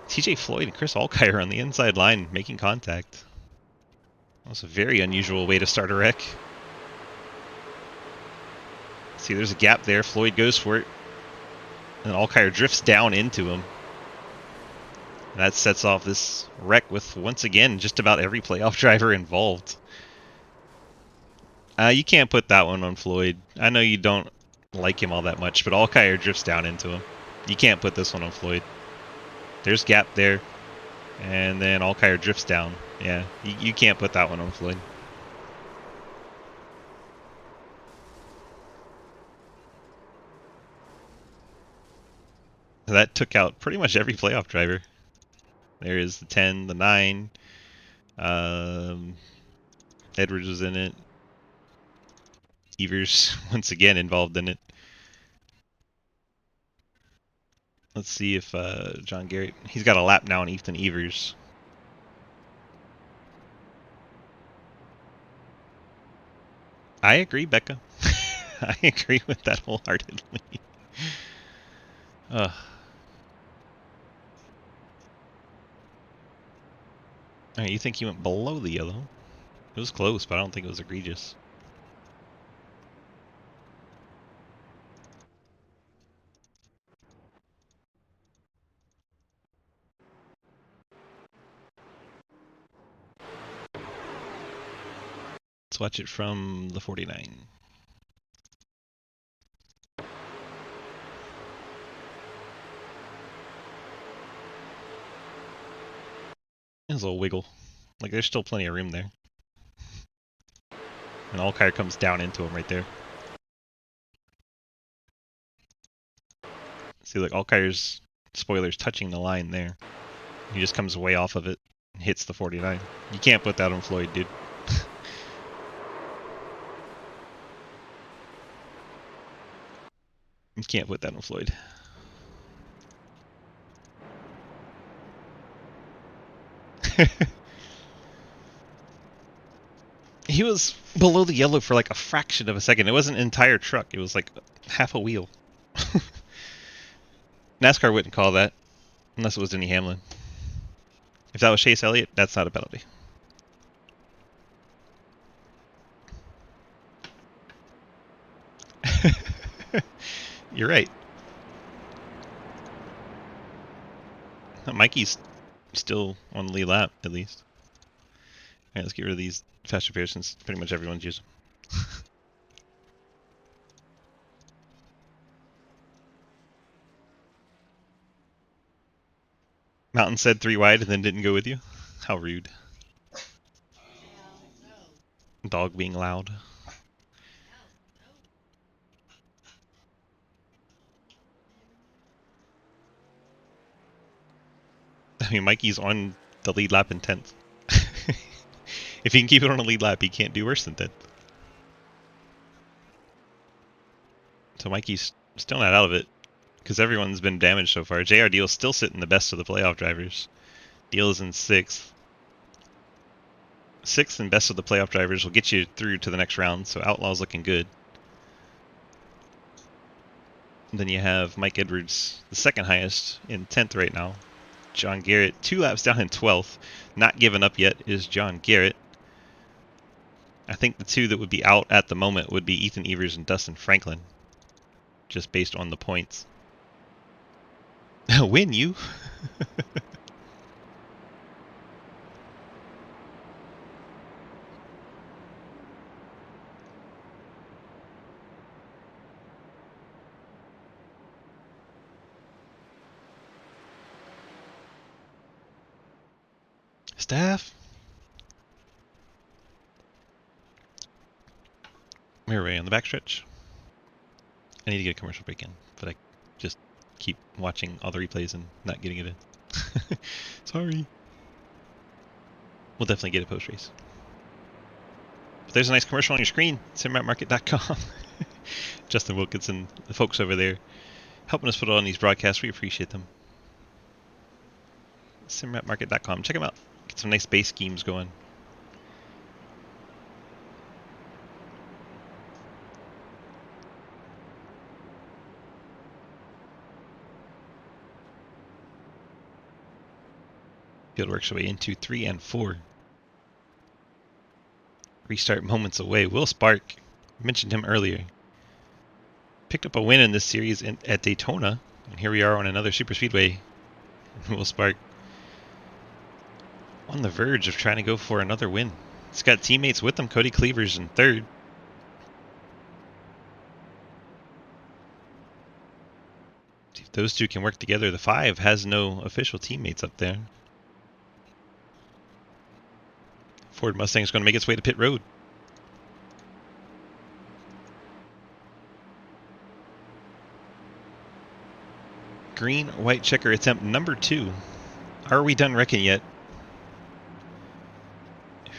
TJ Floyd and Chris Allgaier on the inside line making contact. That was a very unusual way to start a wreck. See, there's a gap there. Floyd goes for it. And Allgaier drifts down into him. And that sets off this wreck with, once again, just about every playoff driver involved. You can't put that one on Floyd. I know you don't like him all that much, but Allgaier drifts down into him. You can't put this one on Floyd. There's gap there. And then Allgaier drifts down. Yeah, you can't put that one on Floyd. That took out pretty much every playoff driver. There is the 10, the 9. Edwards was in it. Evers, once again, involved in it. Let's see if John Garrett... He's got a lap now on Ethan Evers. I agree, Becca. I agree with that wholeheartedly. Alright, you think he went below the yellow? It was close, but I don't think it was egregious. Let's watch it from the 49. There's a little wiggle. Like, there's still plenty of room there. And Allgaier comes down into him right there. See, look, Allgaier's spoiler's touching the line there. He just comes way off of it and hits the 49. You can't put that on Floyd, dude. You can't put that on Floyd. He was below the yellow for like a fraction of a second. It wasn't an entire truck. It was like half a wheel. NASCAR wouldn't call that unless it was Denny Hamlin. If that was Chase Elliott, that's not a penalty. You're right. Mikey's still on the lead lap, at least. Alright, let's get rid of these fast repairs since pretty much everyone's using them. Mountain said 3 wide and then didn't go with you? How rude. Dog being loud. I mean, Mikey's on the lead lap in 10th. If he can keep it on a lead lap, he can't do worse than 10th. So Mikey's still not out of it, because everyone's been damaged so far. JR Deal's still sitting the best of the playoff drivers. Deal is in 6th. 6th and best of the playoff drivers will get you through to the next round, so Outlaw's looking good. And then you have Mike Edwards, the second highest, in 10th right now. John Garrett, 2 laps down in 12th. Not given up yet is John Garrett. I think the 2 that would be out at the moment would be Ethan Evers and Dustin Franklin, just based on the points. Win you? Staff? Where are we on the backstretch? I need to get a commercial break in, but I just keep watching all the replays and not getting it in. Sorry. We'll definitely get a post race. But there's a nice commercial on your screen, SimWrapMarket.com. Justin Wilkinson, the folks over there, helping us put on these broadcasts. We appreciate them. SimWrapMarket.com. Check them out. Get some nice base schemes going. Field works away into 3 and 4. Restart moments away. Will Spark, mentioned him earlier, picked up a win in this series at Daytona, and here we are on another super speedway. Will Spark on the verge of trying to go for another win. He's got teammates with him. Cody Cleaver's in 3rd. See if those two can work together. The 5 has no official teammates up there. Ford Mustang is going to make its way to pit road. Green, white checker attempt number 2. Are we done wrecking yet?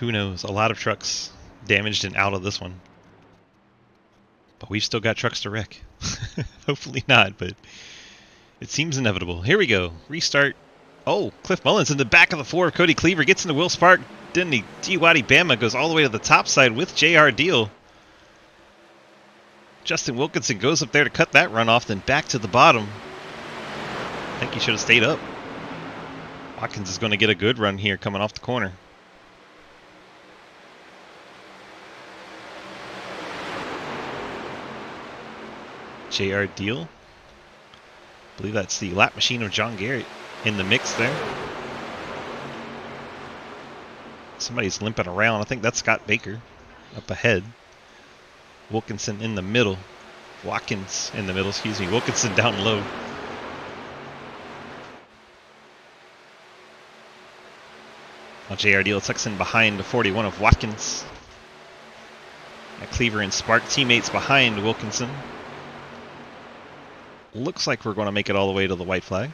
Who knows? A lot of trucks damaged and out of this one. But we've still got trucks to wreck. Hopefully not, but it seems inevitable. Here we go. Restart. Oh, Cliff Mullins in the back of the 4 of Cody Cleaver gets into Will Spark. Then the D-Waddy Bama goes all the way to the top side with JR Deal. Justin Wilkinson goes up there to cut that run off, then back to the bottom. I think he should have stayed up. Watkins is going to get a good run here coming off the corner. JR Deal. I believe that's the lap machine of John Garrett in the mix there. Somebody's limping around. I think that's Scott Baker up ahead. Wilkinson in the middle. Watkins in the middle, excuse me. Wilkinson down low. Now JR Deal tucks in behind the 41 of Watkins. Cleaver and Spark teammates behind Wilkinson. Looks like we're going to make it all the way to the white flag.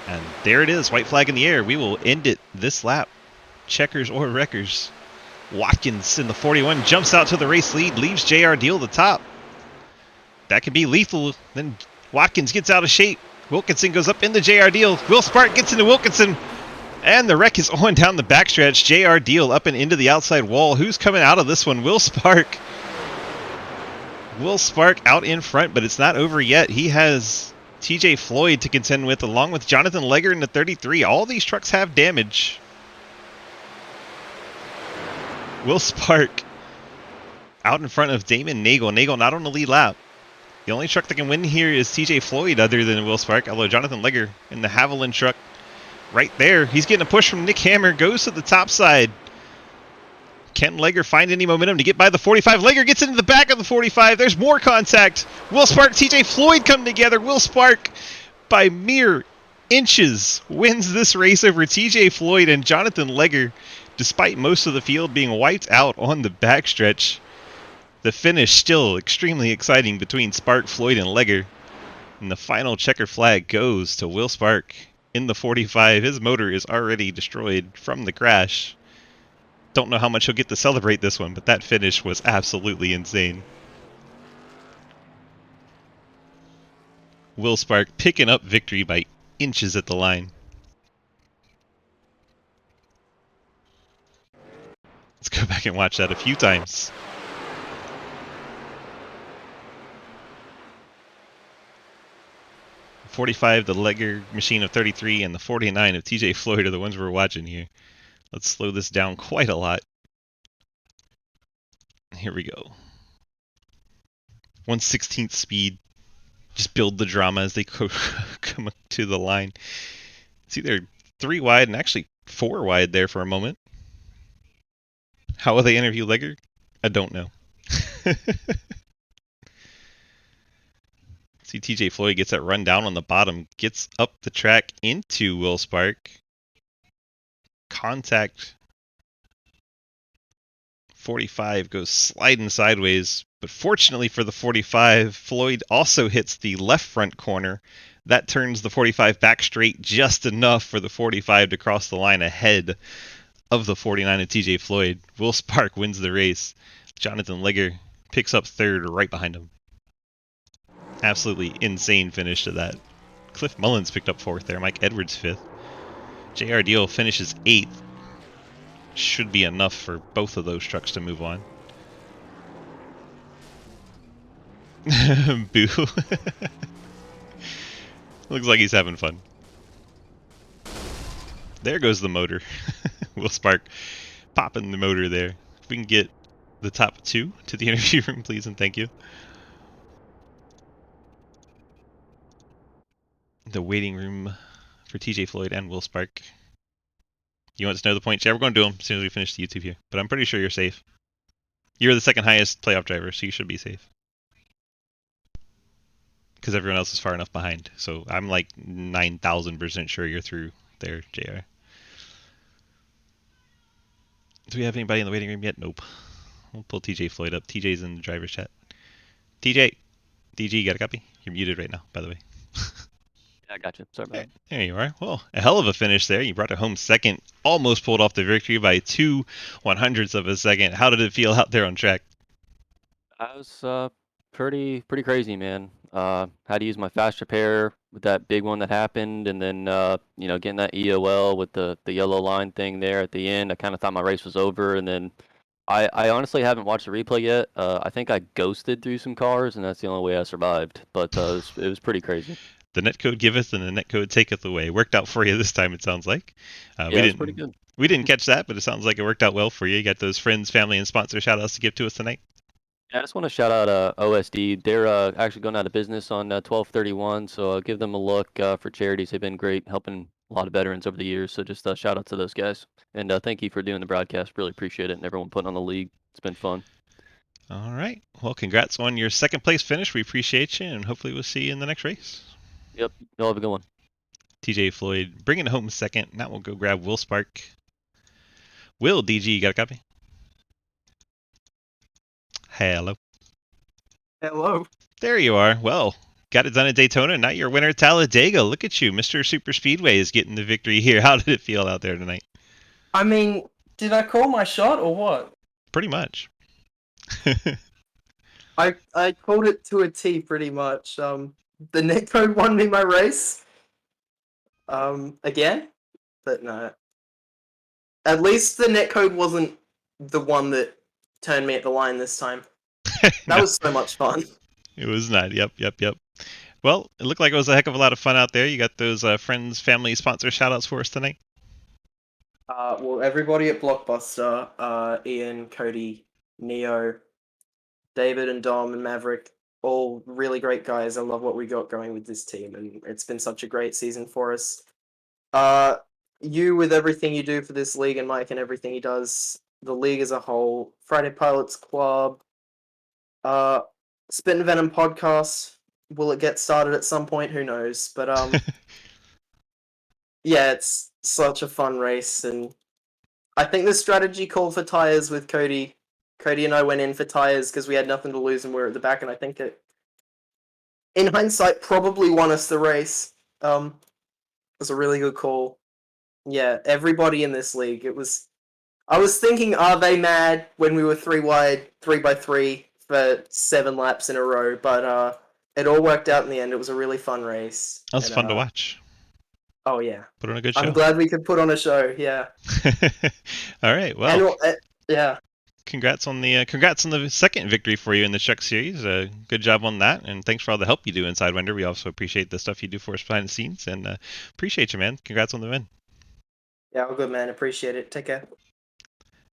And there it is, white flag in the air. We will end it this lap. Checkers or wreckers. Watkins in the 41 jumps out to the race lead, leaves JR Deal at the top. That could be lethal. Then Watkins gets out of shape. Wilkinson goes up into JR Deal. Will Spark gets into Wilkinson. And the wreck is on down the backstretch. JR Deal up and into the outside wall. Who's coming out of this one? Will Spark. Will Spark out in front, but it's not over yet. He has TJ Floyd to contend with, along with Jonathan Legger in the 33. All these trucks have damage. Will Spark out in front of Damon Nagel. Nagel not on the lead lap. The only truck that can win here is TJ Floyd other than Will Spark, although Jonathan Legger in the Haviland truck right there. He's getting a push from Nick Hammer, goes to the top side. Can Legger find any momentum to get by the 45? Legger gets into the back of the 45. There's more contact. Will Spark, TJ Floyd come together. Will Spark, by mere inches, wins this race over TJ Floyd and Jonathan Legger, despite most of the field being wiped out on the backstretch. The finish still extremely exciting between Spark, Floyd, and Legger. And the final checker flag goes to Will Spark in the 45. His motor is already destroyed from the crash. Don't know how much he'll get to celebrate this one, but that finish was absolutely insane. Will Spark picking up victory by inches at the line. Let's go back and watch that a few times. The 45, the Legger machine of 33, and the 49 of TJ Floyd are the ones we're watching here. Let's slow this down quite a lot. Here we go. 1/16th speed. Just build the drama as they come to the line. See, they're 3 wide and actually 4 wide there for a moment. How will they interview Legger? I don't know. See, TJ Floyd gets that run down on the bottom, gets up the track into Will Spark. Contact 45 goes sliding sideways, but fortunately for the 45, Floyd also hits the left front corner. That turns the 45 back straight just enough for the 45 to cross the line ahead of the 49 of TJ Floyd. Will Spark wins the race. Jonathan Legger picks up 3rd right behind him. Absolutely insane finish to that. Cliff Mullins picked up 4th there. Mike Edwards 5th. JR Deal finishes 8th. Should be enough for both of those trucks to move on. Boo. Looks like he's having fun. There goes the motor. Will Spark popping the motor there. If we can get the top 2 to the interview room, please and thank you. The waiting room for TJ Floyd and Will Spark. You want to know the points? Yeah, we're going to do them as soon as we finish the YouTube here. But I'm pretty sure you're safe. You're the second highest playoff driver, so you should be safe. Because everyone else is far enough behind. So I'm like 9,000% sure you're through there, JR. Do we have anybody in the waiting room yet? Nope. We'll pull TJ Floyd up. TJ's in the driver's chat. TJ! DG, you got a copy? You're muted right now, by the way. I got you. Sorry about that. There you are. Well, a hell of a finish there. You brought it home second. Almost pulled off the victory by 2/100ths of a second. How did it feel out there on track? I was pretty crazy, man. Had to use my fast repair with that big one that happened, and then getting that EOL with the yellow line thing there at the end. I kind of thought my race was over, and then I honestly haven't watched the replay yet. I think I ghosted through some cars, and that's the only way I survived. But it was pretty crazy. The netcode giveth and the netcode taketh away. Worked out for you this time, it sounds like. Yeah, it's pretty good. We didn't catch that, but it sounds like it worked out well for you. You got those friends, family, and sponsor shout-outs to give to us tonight. Yeah, I just want to shout out OSD. They're actually going out of business on 12/31, so give them a look for charities. They've been great, helping a lot of veterans over the years. So just shout out to those guys. And thank you for doing the broadcast. Really appreciate it, and everyone putting on the league. It's been fun. All right. Well, congrats on your second place finish. We appreciate you, and hopefully we'll see you in the next race. Yep. Y'all have a good one. TJ Floyd bringing it home second. Now we'll go grab Will Spark. Will, DG, you got a copy? Hello. Hello. There you are. Well, got it done at Daytona. Now you're winner at Talladega. Look at you. Mr. Super Speedway is getting the victory here. How did it feel out there tonight? I mean, did I call my shot or what? Pretty much. I called it to a T pretty much. The netcode won me my race. Again, but no. At least the netcode wasn't the one that turned me at the line this time. That was so much fun. It was not. Yep. Well, it looked like it was a heck of a lot of fun out there. You got those friends, family, sponsor shout-outs for us tonight? Well, everybody at Blockbuster, Ian, Cody, Neo, David and Dom and Maverick, all really great guys. I love what we got going with this team, and it's been such a great season for us. You with everything you do for this league, and Mike and everything he does, the league as a whole, Friday Pilots Club, Spit and Venom podcast. Will it get started at some point? Who knows? But yeah, it's such a fun race, and I think the strategy call for tires with Cody. Cody and I went in for tires because we had nothing to lose and we were at the back, and I think it, in hindsight, probably won us the race. It was a really good call. Yeah, everybody in this league. I was thinking, are they mad when we were 3 wide, 3x3 for 7 laps in a row? But it all worked out in the end. It was a really fun race. That was fun to watch. Oh yeah, put on a good show. I'm glad we could put on a show. Yeah. All right. Well. Yeah. Congrats on the second victory for you in the Chuck Series. Good job on that, and thanks for all the help you do in Sidewinder. We also appreciate the stuff you do for us behind the scenes, and appreciate you, man. Congrats on the win. Yeah, all good, man. Appreciate it. Take care.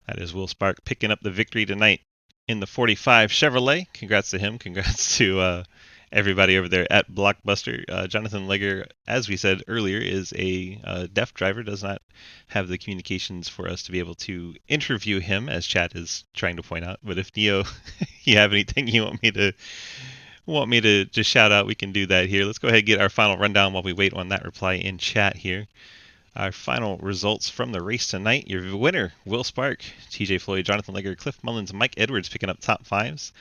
That is Will Spark picking up the victory tonight in the 45 Chevrolet. Congrats to him. Congrats to everybody over there at Blockbuster. Jonathan Legger, as we said earlier, is a deaf driver, does not have the communications for us to be able to interview him, as chat is trying to point out. But if Neo, you have anything you want me to just shout out, we can do that here. Let's go ahead and get our final rundown while we wait on that reply in chat here. Our final results from the race tonight. Your winner, Will Spark, TJ Floyd, Jonathan Legger, Cliff Mullins, Mike Edwards picking up top fives.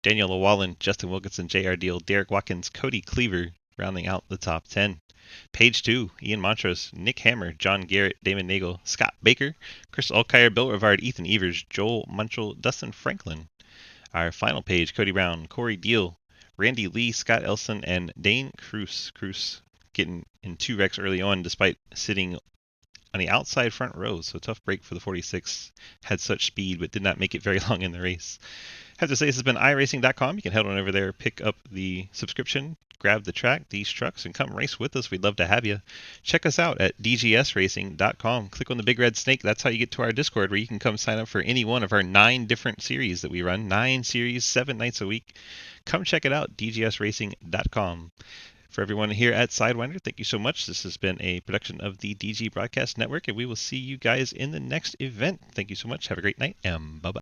Daniel Llewellyn, Justin Wilkinson, J.R. Deal, Derek Watkins, Cody Cleaver rounding out the top 10. Page 2, Ian Montrose, Nick Hammer, John Garrett, Damon Nagel, Scott Baker, Chris Alkire, Bill Rivard, Ethan Evers, Joel Munchell, Dustin Franklin. Our final page, Cody Brown, Corey Deal, Randy Lee, Scott Elson, and Dane Cruz. Cruz getting in 2 wrecks early on despite sitting on the outside front row, so tough break for the 46. Had such speed but did not make it very long in the race. Have to say, this has been iRacing.com. You can head on over there, pick up the subscription, grab the track, these trucks, and come race with us. We'd love to have you. Check us out at dgsracing.com. Click on the big red snake. That's how you get to our Discord, where you can come sign up for any one of our 9 different series that we run. 9 series, 7 nights a week. Come check it out, dgsracing.com. For everyone here at Sidewinder, thank you so much. This has been a production of the DG Broadcast Network, and we will see you guys in the next event. Thank you so much. Have a great night, and bye-bye.